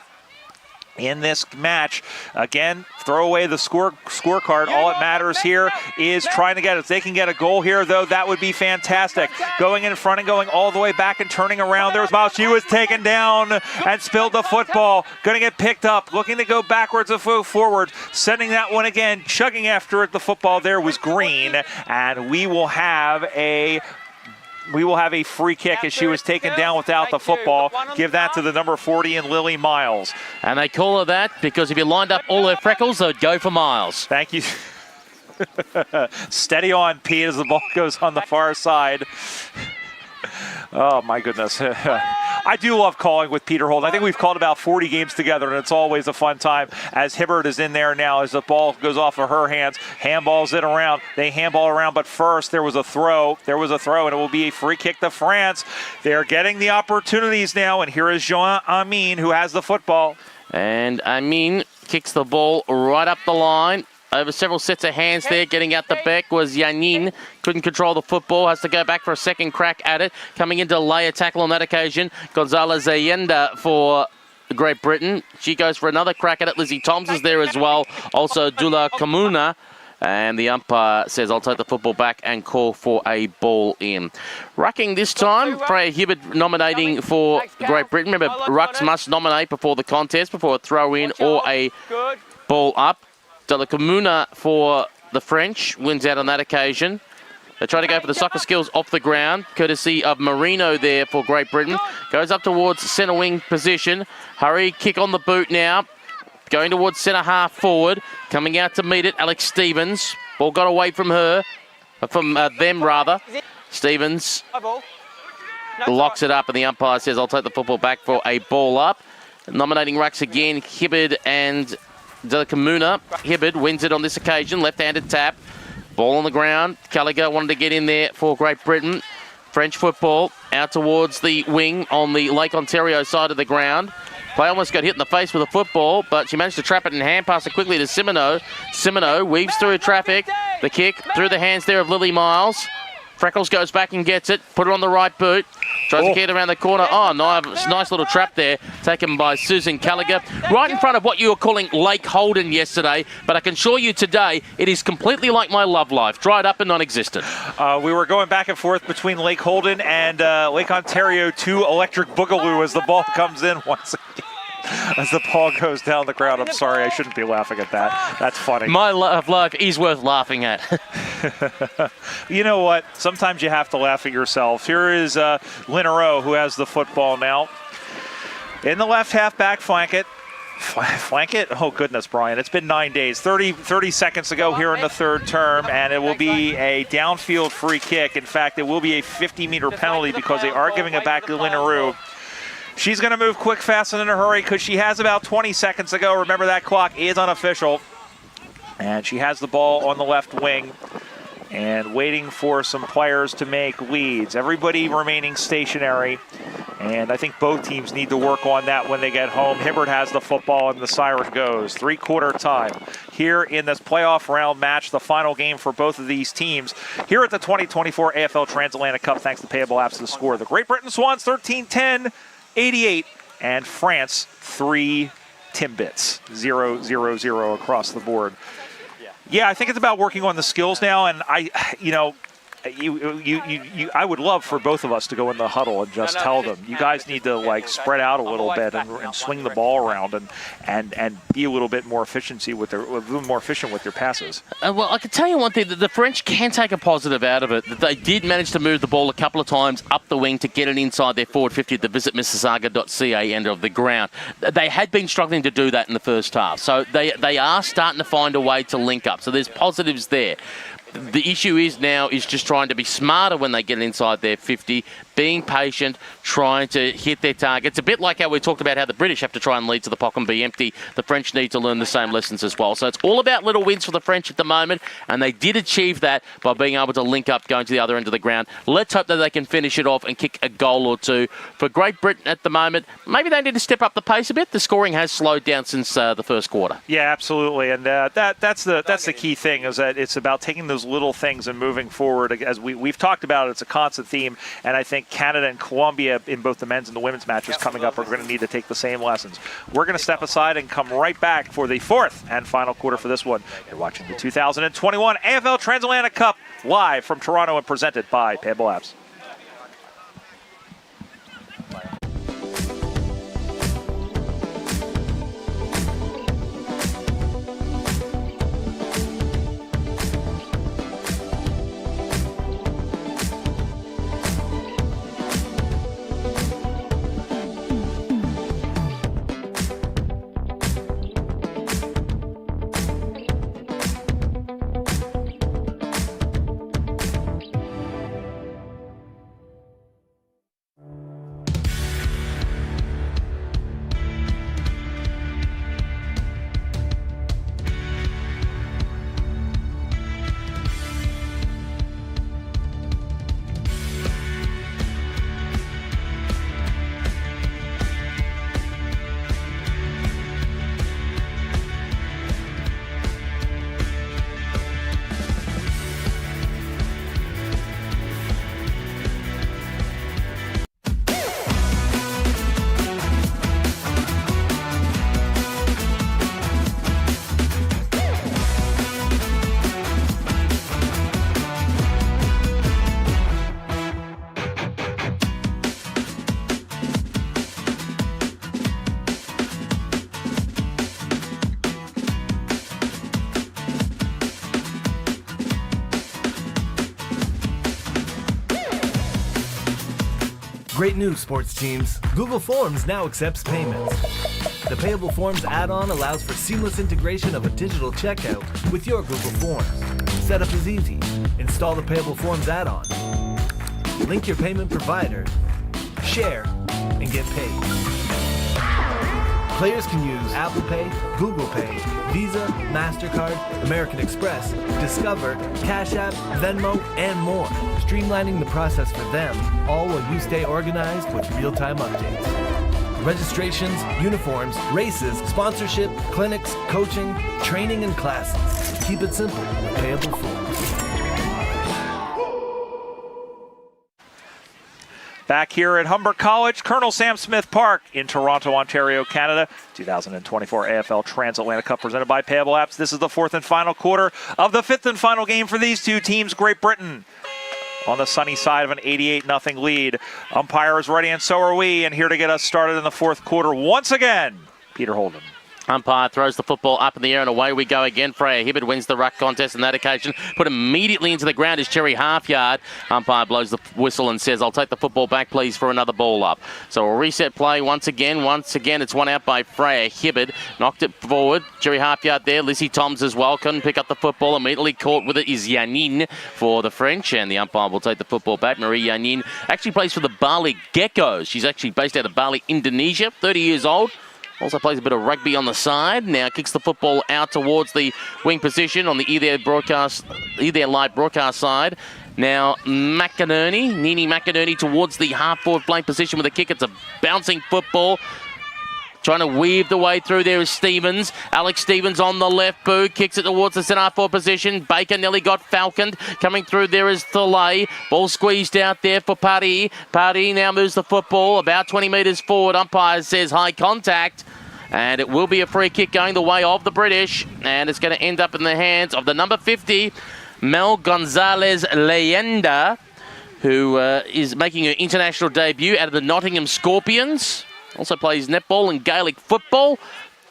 in this match. Again, throw away the scorecard. All that matters here is trying to get it. If they can get a goal here, though, that would be fantastic. Going in front and going all the way back and turning around. There was Miles. She was taken down and spilled the football. Going to get picked up. Looking to go backwards and forward. Sending that one again. Chugging after it. The football there was Green. And we will have a free kick as she was taken down without the football. Give that to the number 40 in Lily Miles. And they call her that because if you lined up all her freckles, they'd go for Miles. Thank you. Steady on, Pete, as the ball goes on the far side. Oh, my goodness. I do love calling with Peter Holden. I think we've called about 40 games together, and it's always a fun time as Hibbert is in there now as the ball goes off of her hands. Handballs it around. They handball around, but first there was a throw. And it will be a free kick to France. They're getting the opportunities now, and here is Jean Amin, who has the football. And Amin kicks the ball right up the line. Over several sets of hands there, getting out the back was Yanin. Couldn't control the football, has to go back for a second crack at it. Coming in to lay a tackle on that occasion, Gonzalez Allende for Great Britain. She goes for another crack at it. Lizzie Toms is there as well. Also Dula Kamuna. And the umpire says, I'll take the football back and call for a ball in. Rucking this time, Freya Hibbert nominating for Great Britain. Remember, rucks must nominate before the contest, before a throw in or a ball up. Dela Kamuna for the French wins out on that occasion. They try to go for the soccer skills off the ground, courtesy of Marino there for Great Britain. Goes up towards centre wing position. Hurry, kick on the boot now. Going towards centre half forward. Coming out to meet it, Alex Stevens. Ball got away from her, from them rather. Stevens locks it up and the umpire says, I'll take the football back for a ball up. Nominating rucks again, Hibbard and Dela Kamuna. Hibbard wins it on this occasion, left-handed tap. Ball on the ground. Gallagher wanted to get in there for Great Britain. French football out towards the wing on the Lake Ontario side of the ground. Play almost got hit in the face with a football, but she managed to trap it and hand pass it quickly to Simoneau. Simoneau weaves through traffic. The kick through the hands there of Lily Miles. Freckles goes back and gets it. Put it on the right boot. Tries to get around the corner. Oh, nice little trap there. Taken by Susan Gallagher. Right in front of what you were calling Lake Holden yesterday. But I can assure you today, it is completely like my love life. Dried up and non-existent. We were going back and forth between Lake Holden and Lake Ontario 2 Electric Boogaloo as the ball comes in once again. As the ball goes down the ground. I'm sorry, I shouldn't be laughing at that. That's funny. My love life is worth laughing at. You know what? Sometimes you have to laugh at yourself. Here is Linnero, who has the football now. In the left half, back flank it. Flank it? Oh, goodness, Brian. It's been 9 days. 30 seconds ago here in the third term, and it will be a downfield free kick. In fact, it will be a 50-meter penalty because they are giving it back to Linnaru. She's going to move quick, fast, and in a hurry because she has about 20 seconds to go. Remember, that clock is unofficial. And she has the ball on the left wing and waiting for some players to make leads. Everybody remaining stationary. And I think both teams need to work on that when they get home. Hibbert has the football and the siren goes. Three-quarter time here in this playoff round match, the final game for both of these teams. Here at the 2024 AFL Transatlantic Cup, thanks to Payable Apps, the score. The Great Britain Swans 13-10, 88, and France 3 Timbits, 0-0-0 across the board. Yeah, I think it's about working on the skills now, and I would love for both of us to go in the huddle and just tell them, you guys need to like spread out a little bit and swing the ball around and be a little bit more efficient with your passes. Well, I can tell you one thing, that the French can take a positive out of it. That they did manage to move the ball a couple of times up the wing to get it inside their forward 50 at the visitmississauga.ca end of the ground. They had been struggling to do that in the first half, so they are starting to find a way to link up. So there's positives there. The issue is now just trying to be smarter when they get inside their 50, being patient, trying to hit their targets. A bit like how we talked about how the British have to try and lead to the pocket and be empty. The French need to learn the same lessons as well. So it's all about little wins for the French at the moment, and they did achieve that by being able to link up, going to the other end of the ground. Let's hope that they can finish it off and kick a goal or two. For Great Britain at the moment, maybe they need to step up the pace a bit. The scoring has slowed down since the first quarter. Yeah, absolutely, and that's the key thing, is that it's about taking those little things and moving forward. As we've talked about, it's a constant theme, and I think Canada and Colombia in both the men's and the women's matches coming up are going to need to take the same lessons. We're going to step aside and come right back for the fourth and final quarter for this one. You're watching the 2021 AFL Transatlantic Cup live from Toronto and presented by Payable Apps. Great news, sports teams. Google Forms now accepts payments. The Payable Forms add-on allows for seamless integration of a digital checkout with your Google Forms. Setup is easy. Install the Payable Forms add-on. Link your payment provider. Share and get paid. Players can use Apple Pay, Google Pay, Visa, MasterCard, American Express, Discover, Cash App, Venmo, and more, streamlining the process for them, all while you stay organized with real-time updates. Registrations, uniforms, races, sponsorship, clinics, coaching, training, and classes. Keep it simple with Payable Forms. Back here at Humber College, Colonel Sam Smith Park in Toronto, Ontario, Canada. 2024 AFL Transatlantic Cup presented by Payable Apps. This is the fourth and final quarter of the fifth and final game for these two teams. Great Britain on the sunny side of an 88-0 lead. Umpire is ready and so are we. And here to get us started in the fourth quarter once again, Peter Holden. Umpire throws the football up in the air and away we go again. Freya Hibbert wins the ruck contest on that occasion. Put immediately into the ground is Cherry Half-Yard. Umpire blows the whistle and says, I'll take the football back, please, for another ball up. So a reset play once again. Once again, it's one out by Freya Hibbert. Knocked it forward. Cherry Half-Yard there. Lizzie Toms as well. Couldn't pick up the football. Immediately caught with it is Yanin for the French. And the umpire will take the football back. Marie Yanin actually plays for the Bali Geckos. She's actually based out of Bali, Indonesia. 30 years old. Also plays a bit of rugby on the side. Now kicks the football out towards the wing position on the ETHER Live broadcast side. Now Nini McInerney towards the half-forward flank position with a kick. It's a bouncing football. Trying to weave the way through there is Stevens. Alex Stevens on the left boot. Kicks it towards the centre-forward position. Baker nearly got falconed. Coming through there is Thalay. Ball squeezed out there for Pari. Pari now moves the football about 20 metres forward. Umpire says high contact. And it will be a free kick going the way of the British. And it's going to end up in the hands of the number 50, Mel Gonzalez Leyenda, who is making her international debut out of the Nottingham Scorpions. Also plays netball and Gaelic football.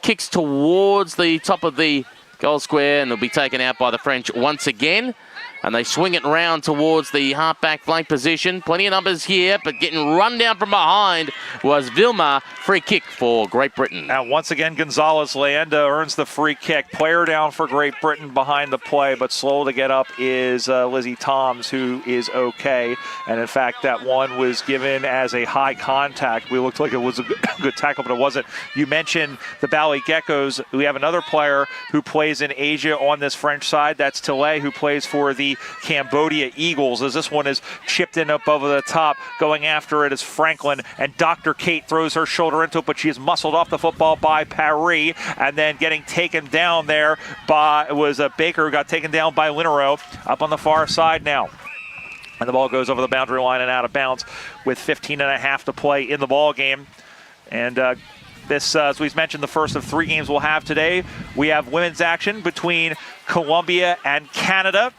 Kicks towards the top of the goal square and will be taken out by the French once again. And they swing it round towards the half-back flank position. Plenty of numbers here, but getting run down from behind was Vilma. Free kick for Great Britain. And once again, Gonzalez Leyenda earns the free kick. Player down for Great Britain behind the play, but slow to get up is Lizzie Toms, who is okay. And in fact, that one was given as a high contact. We looked like it was a good tackle, but it wasn't. You mentioned the Bali Geckos. We have another player who plays in Asia on this French side. That's Tilley, who plays for the Cambodia Eagles, as this one is chipped in up over the top. Going after it is Franklin, and Dr. Kate throws her shoulder into it, but she is muscled off the football by Paris, and then getting taken down there by Baker, who got taken down by Linero up on the far side now. And the ball goes over the boundary line and out of bounds with 15 and a half to play in the ball game. And this, as we've mentioned, the first of 3 games we'll have today. We have women's action between Colombia and Canada.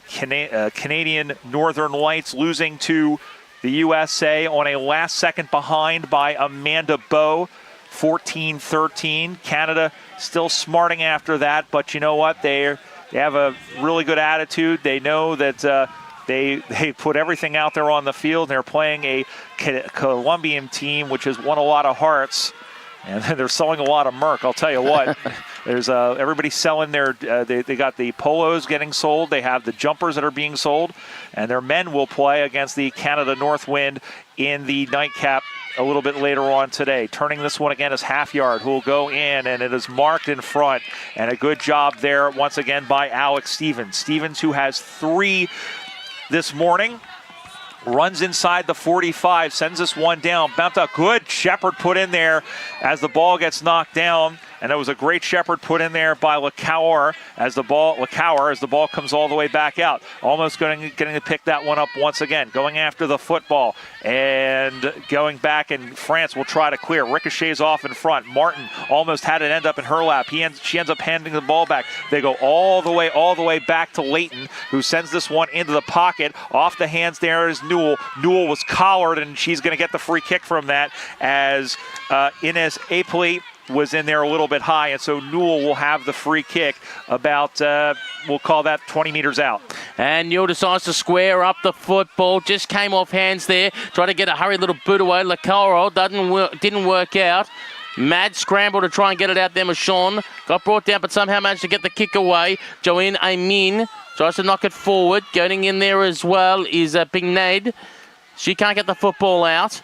Canadian Northern Lights losing to the USA on a last-second behind by Amanda Bowe, 14-13. Canada still smarting after that, but you know what? They have a really good attitude. They know that they put everything out there on the field. They're playing a Colombian team which has won a lot of hearts, and they're selling a lot of Merc. I'll tell you what. There's everybody selling their, they got the polos getting sold. They have the jumpers that are being sold. And their men will play against the Canada Northwind in the nightcap a little bit later on today. Turning this one again is Half-Yard, who will go in, and it is marked in front. And a good job there once again by Alex Stevens. Stevens, who has 3 this morning, runs inside the 45, sends this one down. Bounced out. Good Shepard put in there as the ball gets knocked down. And it was a great Shepard put in there by LeCour as the ball comes all the way back out. Almost getting to pick that one up once again. Going after the football and going back, and France will try to clear. Ricochets off in front. Martin almost had it end up in her lap. She ends up handing the ball back. They go all the way back to Leighton, who sends this one into the pocket. Off the hands there is Newell. Newell was collared, and she's going to get the free kick from that as Ines Apley was in there a little bit high, and so Newell will have the free kick about, we'll call that 20 meters out. And Newell decides to square up the football. Just came off hands there. Tried to get a hurried little boot away. LeCour didn't work out. Mad scramble to try and get it out there. Michon got brought down, but somehow managed to get the kick away. Joanne Amin tries to knock it forward. Getting in there as well is Pignade. She can't get the football out.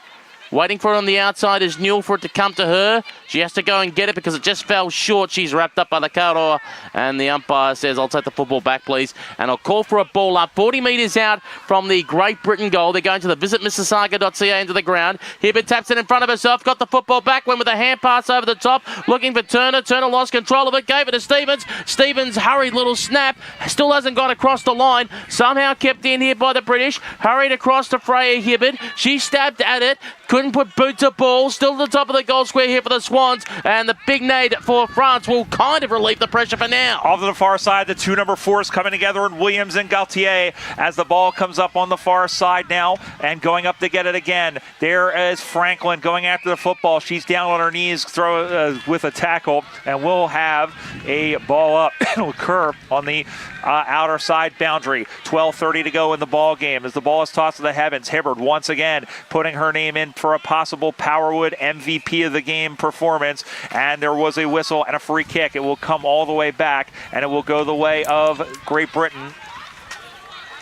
Waiting for it on the outside is Newell for it to come to her. She has to go and get it because it just fell short. She's wrapped up by the Karoa, and the umpire says, I'll take the football back, please. And I'll call for a ball up 40 metres out from the Great Britain goal. They're going to the visitmississauga.ca into the ground. Hibbert taps it in front of herself, got the football back, went with a hand pass over the top, looking for Turner. Turner lost control of it, gave it to Stevens. Stevens, hurried little snap, still hasn't got across the line. Somehow kept in here by the British. Hurried across to Freya Hibbert. She stabbed at it. Britain put boot to ball, still at the top of the goal square here for the Swans, and the big nade for France will kind of relieve the pressure for now. Off to the far side, the two number 4s coming together in Williams and Gaultier as the ball comes up on the far side now and going up to get it again. There is Franklin going after the football. She's down on her knees with a tackle, and we'll have a ball up. It'll occur on the outer side boundary. 12:30 to go in the ball game as the ball is tossed to the heavens. Hibbard once again putting her name in for a possible Powerwood MVP of the game performance, and there was a whistle and a free kick. It will come all the way back, and it will go the way of Great Britain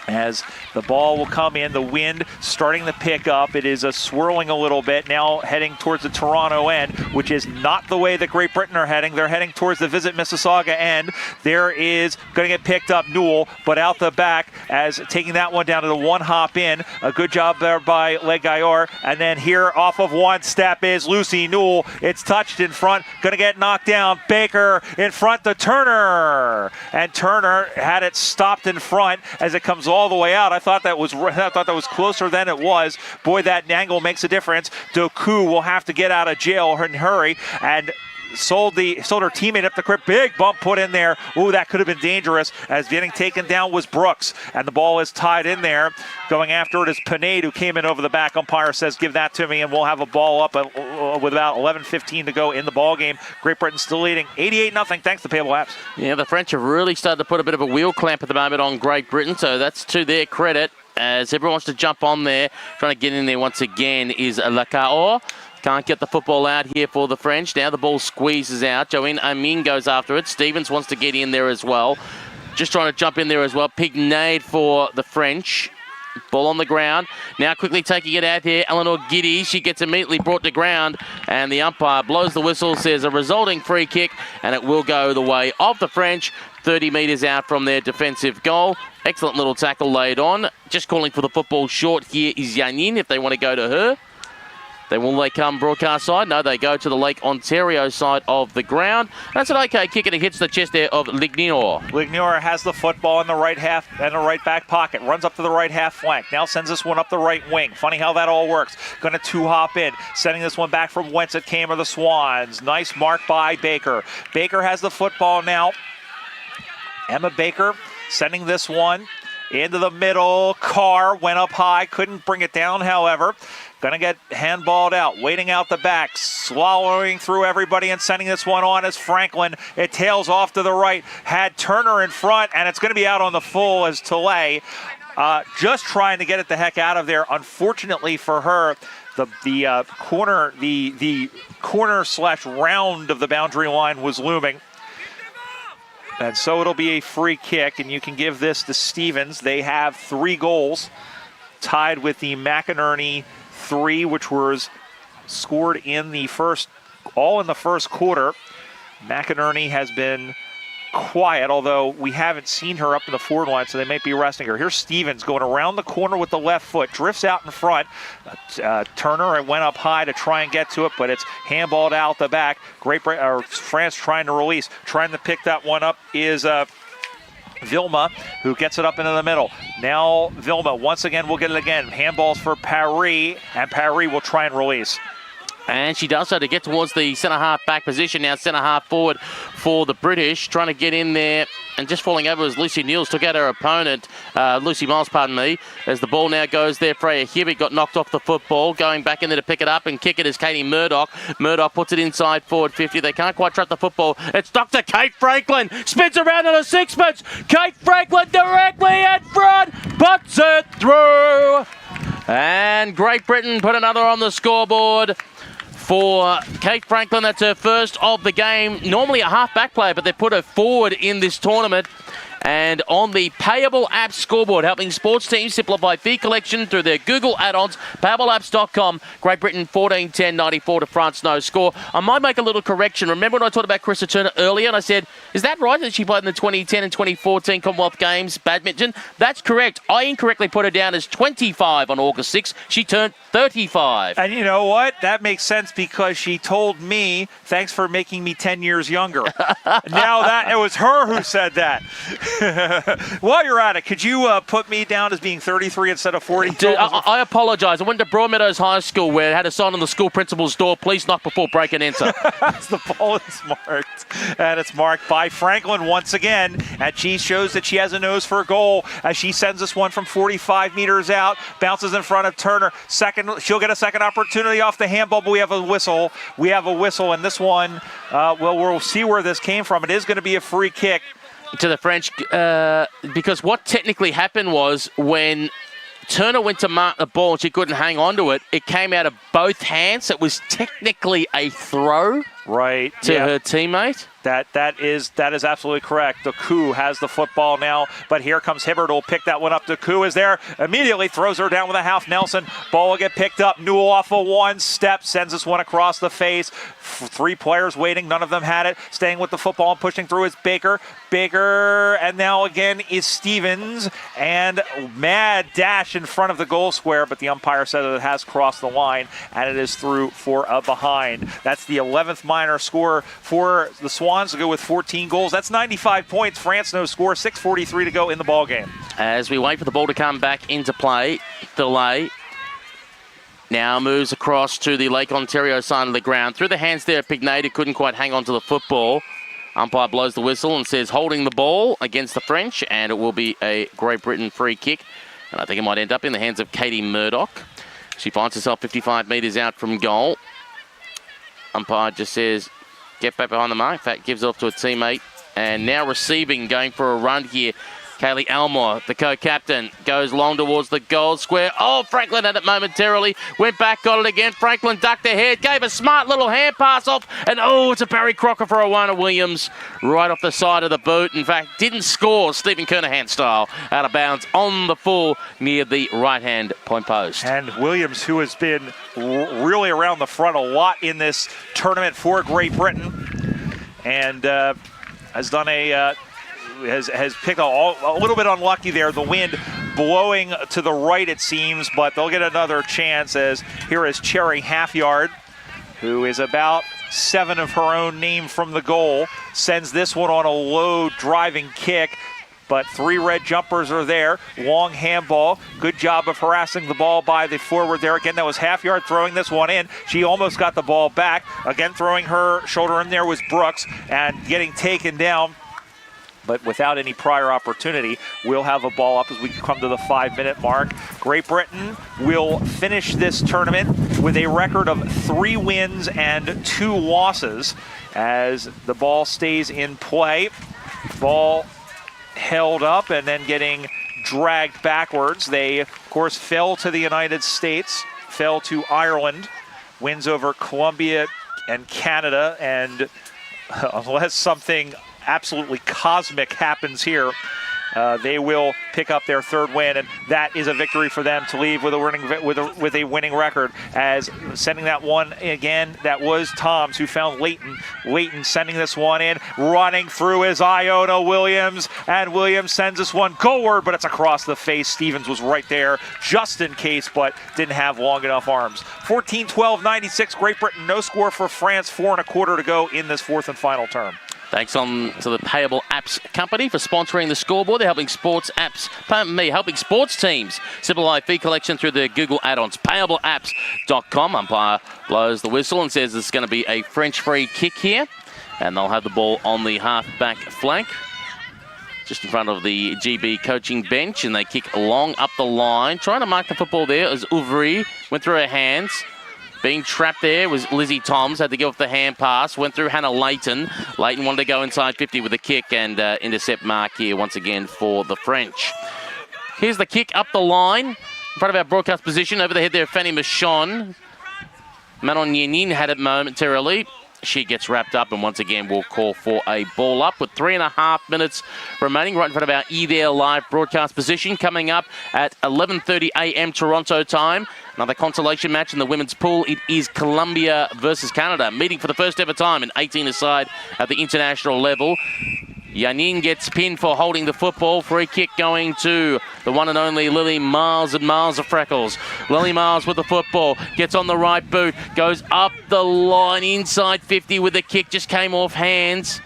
as the ball will come in. The wind starting to pick up. It is swirling a little bit now, heading towards the Toronto end, which is not the way that Great Britain are heading. They're heading towards the Visit Mississauga end. There is going to get picked up Newell, but out the back as taking that one down to the one hop in. A good job there by Le Gaillard. And then here off of one step is Lucy Newell. It's touched in front, going to get knocked down. Baker in front to Turner, and Turner had it stopped in front as it comes all the way out. I thought that was closer than it was. Boy, that angle makes a difference. Doku will have to get out of jail and hurry, and sold her teammate up the crib. Big bump put in there. Ooh, that could have been dangerous, as getting taken down was Brooks, and the ball is tied in there. Going after it is Pinade, who came in over the back. Umpire says, give that to me, and we'll have a ball up with about 11:15 to go in the ball game. Great Britain still leading 88-0 thanks to Payable Apps. Yeah, the French have really started to put a bit of a wheel clamp at the moment on Great Britain, so that's to their credit, as everyone wants to jump on there. Trying to get in there once again is Lacaor. Can't get the football out here for the French. Now the ball squeezes out. Joanne Amin goes after it. Stevens wants to get in there as well. Just trying to jump in there as well. Pignade for the French. Ball on the ground. Now quickly taking it out here. Eleanor Giddy. She gets immediately brought to ground. And the umpire blows the whistle, says a resulting free kick. And it will go the way of the French. 30 metres out from their defensive goal. Excellent little tackle laid on. Just calling for the football short here is Yanin if they want to go to her. Will they come broadcast side? No, they go to the Lake Ontario side of the ground. That's an okay kick, and it hits the chest there of Lignior. Lignior has the football in the right half and the right back pocket. Runs up to the right half flank. Now sends this one up the right wing. Funny how that all works. Going to two-hop in. Sending this one back from whence it came, are the Swans. Nice mark by Baker. Baker has the football now. Emma Baker sending this one into the middle. Carr went up high. Couldn't bring it down, however. Going to get handballed out, waiting out the back, swallowing through everybody and sending this one on as Franklin. It tails off to the right, had Turner in front, and it's going to be out on the full as Tilley just trying to get it the heck out of there. Unfortunately for her, the corner slash round of the boundary line was looming. And so it'll be a free kick, and you can give this to Stevens. They have 3 goals, tied with the McInerney 3, which was scored in the first quarter. McInerney has been quiet, although we haven't seen her up in the forward line, so they might be resting her. Here's Stevens going around the corner with the left foot, drifts out in front. Turner went up high to try and get to it, but it's handballed out the back. France trying to release. Trying to pick that one up is Vilma, who gets it up into the middle. Now Vilma once again will get it again. Handballs for Paris, and Paris will try and release. And she does so to get towards the centre-half back position. Now centre-half forward for the British. Trying to get in there and just falling over as Lucy Niels took out her opponent. Lucy Miles, pardon me. As the ball now goes there, Freya Hibbert got knocked off the football. Going back in there to pick it up and kick it is Katie Murdoch. Murdoch puts it inside forward 50. They can't quite trap the football. It's Dr. Kate Franklin. Spins around on a sixpence. Kate Franklin directly in front. Puts it through. And Great Britain put another on the scoreboard. For Kate Franklin, that's her first of the game. Normally a half-back player, but they put her forward in this tournament. And on the Payable Apps scoreboard, helping sports teams simplify fee collection through their Google add-ons, payableapps.com. Great Britain 14-10-94 to France, no score. I might make a little correction. Remember when I talked about Krista Turner earlier and I said, is that right that she played in the 2010 and 2014 Commonwealth Games badminton? That's correct. I incorrectly put her down as 25 on August 6th. She turned 35. And you know what? That makes sense because she told me, thanks for making me 10 years younger. Now that it was her who said that. While you're at it, could you put me down as being 33 instead of 40? Dude, I apologise. I went to Broadmeadows High School where it had a sign on the school principal's door, please knock before break and enter. The ball is marked, and it's marked by Franklin once again, and she shows that she has a nose for a goal as she sends this one from 45 meters out, bounces in front of Turner. She'll get a second opportunity off the handball, but we have a whistle. And this one, we'll see where this came from. It is going to be a free kick to the French, because what technically happened was when Turner went to mark the ball and she couldn't hang on to it, it came out of both hands. It was technically a throw to her teammate. That is absolutely correct. Deku has the football now, but here comes Hibbert. Will pick that one up. Deku is there, immediately throws her down with a half Nelson. Ball will get picked up. Newell off of one step, sends this one across the face. 3 players waiting, none of them had it. Staying with the football and pushing through is Baker, and now again is Stevens, and mad dash in front of the goal square, but the umpire said that it has crossed the line, and it is through for a behind. That's the 11th minor score for the Swans to go with 14 goals. That's 95 points. France no score, 6:43 to go in the ball game. As we wait for the ball to come back into play, delay. Now moves across to the Lake Ontario side of the ground. Through the hands there, Pignate, who couldn't quite hang on to the football. Umpire blows the whistle and says holding the ball against the French, and it will be a Great Britain free kick. And I think it might end up in the hands of Katie Murdoch. She finds herself 55 metres out from goal. Umpire just says, get back behind the mark. In fact, gives it off to a teammate. And now receiving, going for a run here. Kaylee Elmore, the co-captain, goes long towards the goal square. Oh, Franklin had it momentarily. Went back, got it again. Franklin ducked ahead, gave a smart little hand pass off. And it's a Barry Crocker for Owana Williams. Right off the side of the boot. In fact, didn't score Stephen Kernahan style. Out of bounds on the full near the right-hand point post. And Williams, who has been really around the front a lot in this tournament for Great Britain. And has done has picked a little bit unlucky there. The wind blowing to the right, it seems, but they'll get another chance as here is Cherry Halfyard, who is about 7 of her own name from the goal. Sends this one on a low driving kick, but 3 red jumpers are there. Long handball. Good job of harassing the ball by the forward there. Again, that was Halfyard throwing this one in. She almost got the ball back. Again, throwing her shoulder in there was Brooks and getting taken down, but without any prior opportunity. We'll have a ball up as we come to the 5-minute mark. Great Britain will finish this tournament with a record of 3 wins and 2 losses as the ball stays in play. Ball held up and then getting dragged backwards. They, of course, fell to the United States, fell to Ireland, wins over Colombia and Canada, and unless something absolutely cosmic happens here, they will pick up their 3rd win, and that is a victory for them to leave with a winning record. As sending that one again, that was Toms who found Leighton. Leighton sending this one in, running through is Iona Williams, and Williams sends this one goalward, but it's across the face. Stevens was right there just in case, but didn't have long enough arms. 14-12-96, Great Britain, no score for France, 4 1/4 to go in this 4th and final term. Thanks to the Payable Apps Company for sponsoring the scoreboard. They're helping sports teams simplify fee collection through their Google add-ons. PayableApps.com. Umpire blows the whistle and says it's going to be a French free kick here. And they'll have the ball on the half-back flank, just in front of the GB coaching bench. And they kick long up the line. Trying to mark the football there as Ouvry went through her hands. Being trapped there was Lizzie Toms, had to give off the hand pass, went through Hannah Leighton. Leighton wanted to go inside 50 with a kick and intercept mark here once again for the French. Here's the kick up the line, in front of our broadcast position. Over the head there, Fanny Michon. Manon Yenin had it momentarily. She gets wrapped up, and once again we'll call for a ball up with 3.5 minutes remaining right in front of our eThere live broadcast position. Coming up at 11:30 a.m. Toronto time. Another consolation match in the women's pool. It is Colombia versus Canada, meeting for the first ever time in 18-a-side at the international level. Yanin gets pinned for holding the football. Free kick going to the one and only Lily Miles, and Miles of Freckles. Lily Miles with the football, gets on the right boot, goes up the line inside 50 with the kick, just came off hands.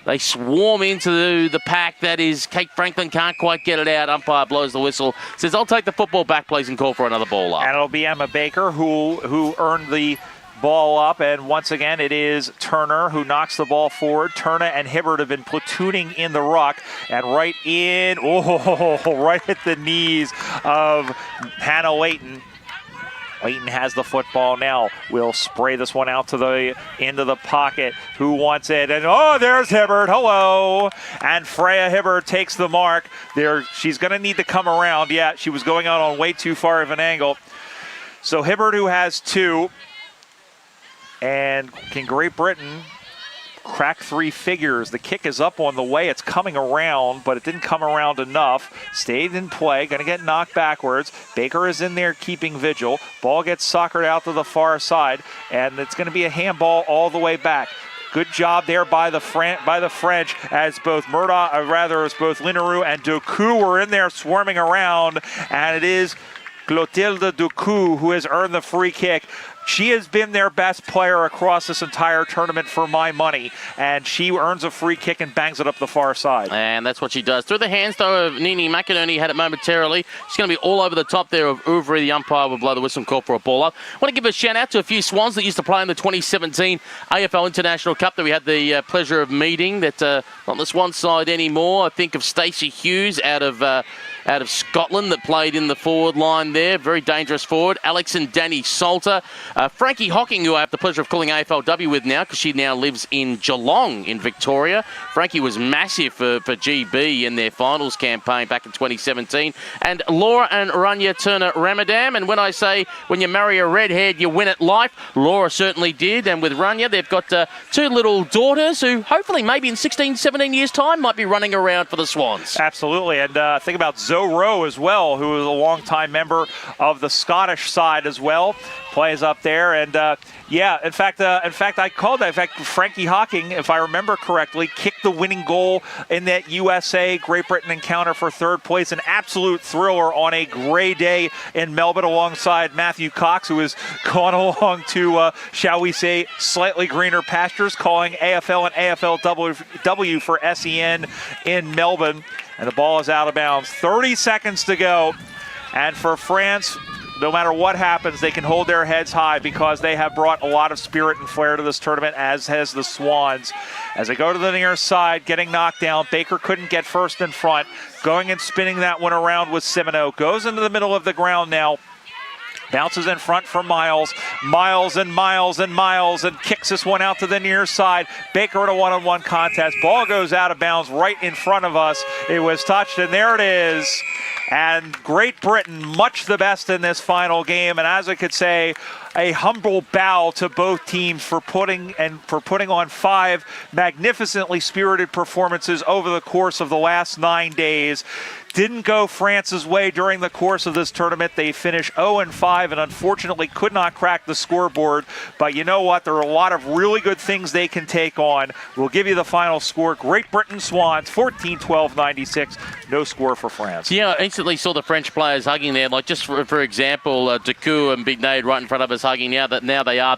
They swarm into the pack. That is, Kate Franklin can't quite get it out. Umpire blows the whistle. Says, I'll take the football back, please, and call for another ball up. And it'll be Emma Baker who earned the ball up, and once again it is Turner who knocks the ball forward. Turner and Hibbert have been platooning in the ruck, and right at the knees of Hannah Layton. Layton has the football now. We'll spray this one out to the into the pocket. Who wants it? And there's Hibbert. Hello. And Freya Hibbert takes the mark. She's going to need to come around. Yeah, she was going out on way too far of an angle. So Hibbert, who has 2. And can Great Britain crack 3 figures? The kick is up on the way. It's coming around, but it didn't come around enough. Stayed in play. Going to get knocked backwards. Baker is in there keeping vigil. Ball gets soccered out to the far side, and it's going to be a handball all the way back. Good job there by the French, as both both Linarou and Doku were in there swarming around, and it is Clotilde Doku who has earned the free kick. She has been their best player across this entire tournament for my money, and she earns a free kick and bangs it up the far side. And that's what she does. Through the hands, though, of Nini McInerney, had it momentarily. She's going to be all over the top there of Ouvry. The umpire will blow the whistle and call for a ball up. I want to give a shout-out to a few Swans that used to play in the 2017 AFL International Cup that we had the pleasure of meeting, that not on the Swan side anymore. I think of Stacey Hughes out of Scotland that played in the forward line there. Very dangerous forward. Alex and Danny Salter. Frankie Hocking, who I have the pleasure of calling AFLW with now, because she now lives in Geelong in Victoria. Frankie was massive for GB in their finals campaign back in 2017. And Laura and Rania Turner Ramadan. And when I say when you marry a redhead, you win at life, Laura certainly did. And with Rania, they've got 2 little daughters who hopefully maybe in 16, 17 years' time might be running around for the Swans. Absolutely. And think about Zoe Rowe as well, who is a longtime member of the Scottish side as well. Plays up there, and in fact, I called that. In fact, Frankie Hocking, if I remember correctly, kicked the winning goal in that USA Great Britain encounter for 3rd place. An absolute thriller on a gray day in Melbourne, alongside Matthew Cox, who has gone along to, shall we say, slightly greener pastures, calling AFL and AFLW for SEN in Melbourne. And the ball is out of bounds. 30 seconds to go, and for France, no matter what happens, they can hold their heads high because they have brought a lot of spirit and flair to this tournament, as has the Swans. As they go to the near side, getting knocked down, Baker couldn't get first in front. Going and spinning that one around with Simoneau. Goes into the middle of the ground now. Bounces in front for Miles, and kicks this one out to the near side. Baker in a one-on-one contest. Ball goes out of bounds right in front of us. It was touched, and there it is. And Great Britain, much the best in this final game. And as I could say, a humble bow to both teams for putting on 5 magnificently spirited performances over the course of the last 9 days. Didn't go France's way during the course of this tournament. They finished 0-5 and unfortunately could not crack the scoreboard. But you know what? There are a lot of really good things they can take on. We'll give you the final score. Great Britain Swans, 14-12-96. No score for France. Yeah, I instantly saw the French players hugging there. Like, just for example, Decoux and Bignade right in front of us hugging now they are.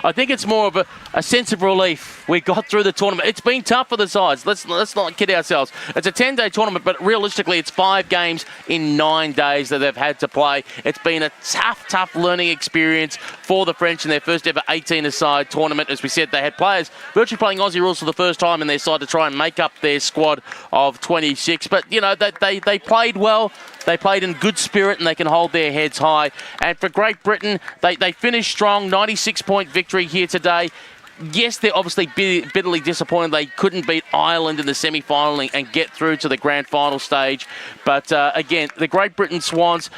I think it's more of a sense of relief. We got through the tournament. It's been tough for the sides. Let's not kid ourselves. It's a 10-day tournament, but realistically, it's 5 games in 9 days that they've had to play. It's been a tough learning experience for the French in their first ever 18-a-side tournament. As we said, they had players virtually playing Aussie rules for the first time in their side to try and make up their squad of 26. But, you know, they played well. They played in good spirit and they can hold their heads high. And for Great Britain, they finished strong, 96-point victory here today. Yes, they're obviously bitterly disappointed they couldn't beat Ireland in the semi-final and get through to the grand final stage. But again, the Great Britain Swans,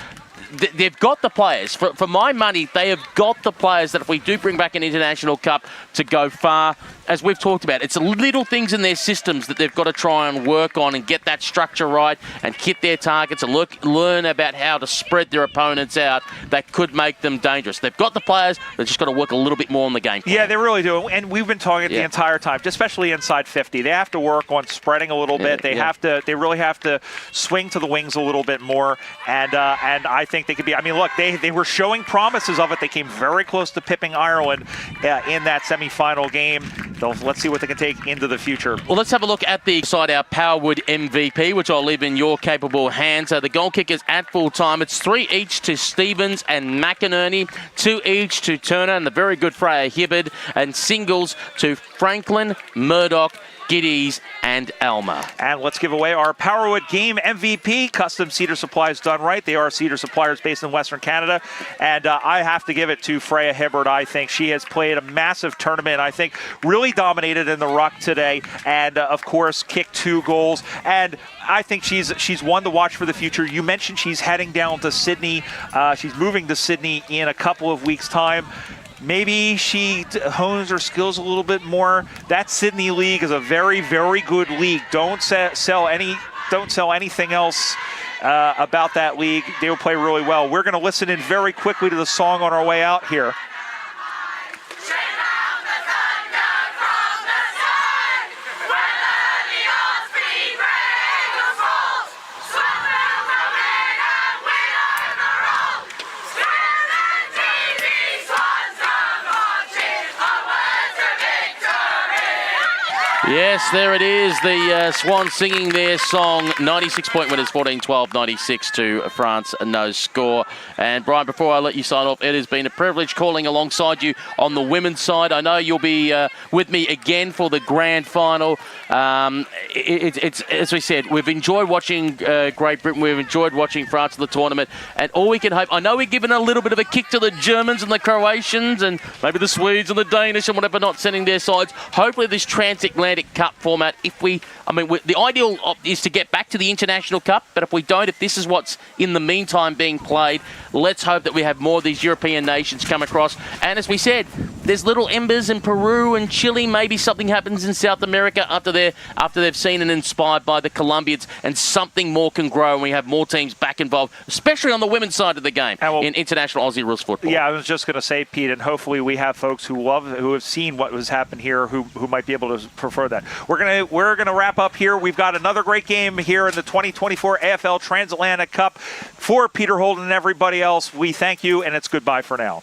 they've got the players. For my money, they have got the players that if we do bring back an international cup to go far, as we've talked about, it's little things in their systems that they've got to try and work on and get that structure right and hit their targets and learn about how to spread their opponents out that could make them dangerous. They've got the players, they've just got to work a little bit more on the game plan. Yeah, they really do. And we've been talking the entire time, especially inside 50. They have to work on spreading a little bit. They really have to swing to the wings a little bit more. And I think think they could be. I mean, look, they were showing promises of it. They came very close to pipping Ireland in that semifinal game. So let's see what they can take into the future. Well, let's have a look at the side, our Powerwood MVP, which I'll leave in your capable hands. The goal kickers at full time. It's 3 each to Stevens and McInerney, 2 each to Turner and the very good Freya Hibbard, and singles to Franklin, Murdoch, Giddies and Alma. And let's give away our Powerwood Game MVP, Custom Cedar Supplies done right. They are cedar suppliers based in Western Canada. And I have to give it to Freya Hibbard. I think she has played a massive tournament. I think really dominated in the ruck today. And, of course, kicked 2 goals. And I think she's one to watch for the future. You mentioned she's heading down to Sydney. She's moving to Sydney in a couple of weeks' time. Maybe she hones her skills a little bit more. That Sydney League is a very, very good league. Don't sell anything else about that league. They will play really well. We're going to listen in very quickly to the song on our way out here. Yes, there it is. The Swans singing their song. 96 point winners, 14-12, 96 to France, no score. And Brian, before I let you sign off, it has been a privilege calling alongside you on the women's side. I know you'll be with me again for the grand final. It's as we said, we've enjoyed watching Great Britain. We've enjoyed watching France in the tournament. And all we can hope, I know we've given a little bit of a kick to the Germans and the Croatians and maybe the Swedes and the Danish and whatever not sending their sides. Hopefully this Transatlantic Cup format, the ideal is to get back to the International Cup, but if we don't, if this is what's in the meantime being played, let's hope that we have more of these European nations come across. And as we said, there's little embers in Peru and Chile. Maybe something happens in South America after they've seen and inspired by the Colombians, and something more can grow and we have more teams back involved, especially on the women's side of the game in international Aussie rules football. Yeah, I was just going to say, Pete, and hopefully we have folks who have seen what was happened here who might be able to prefer that. We're gonna wrap up here. We've got another great game here in the 2024 AFL Transatlantic Cup. For Peter Holden and everybody else, we thank you, and it's goodbye for now.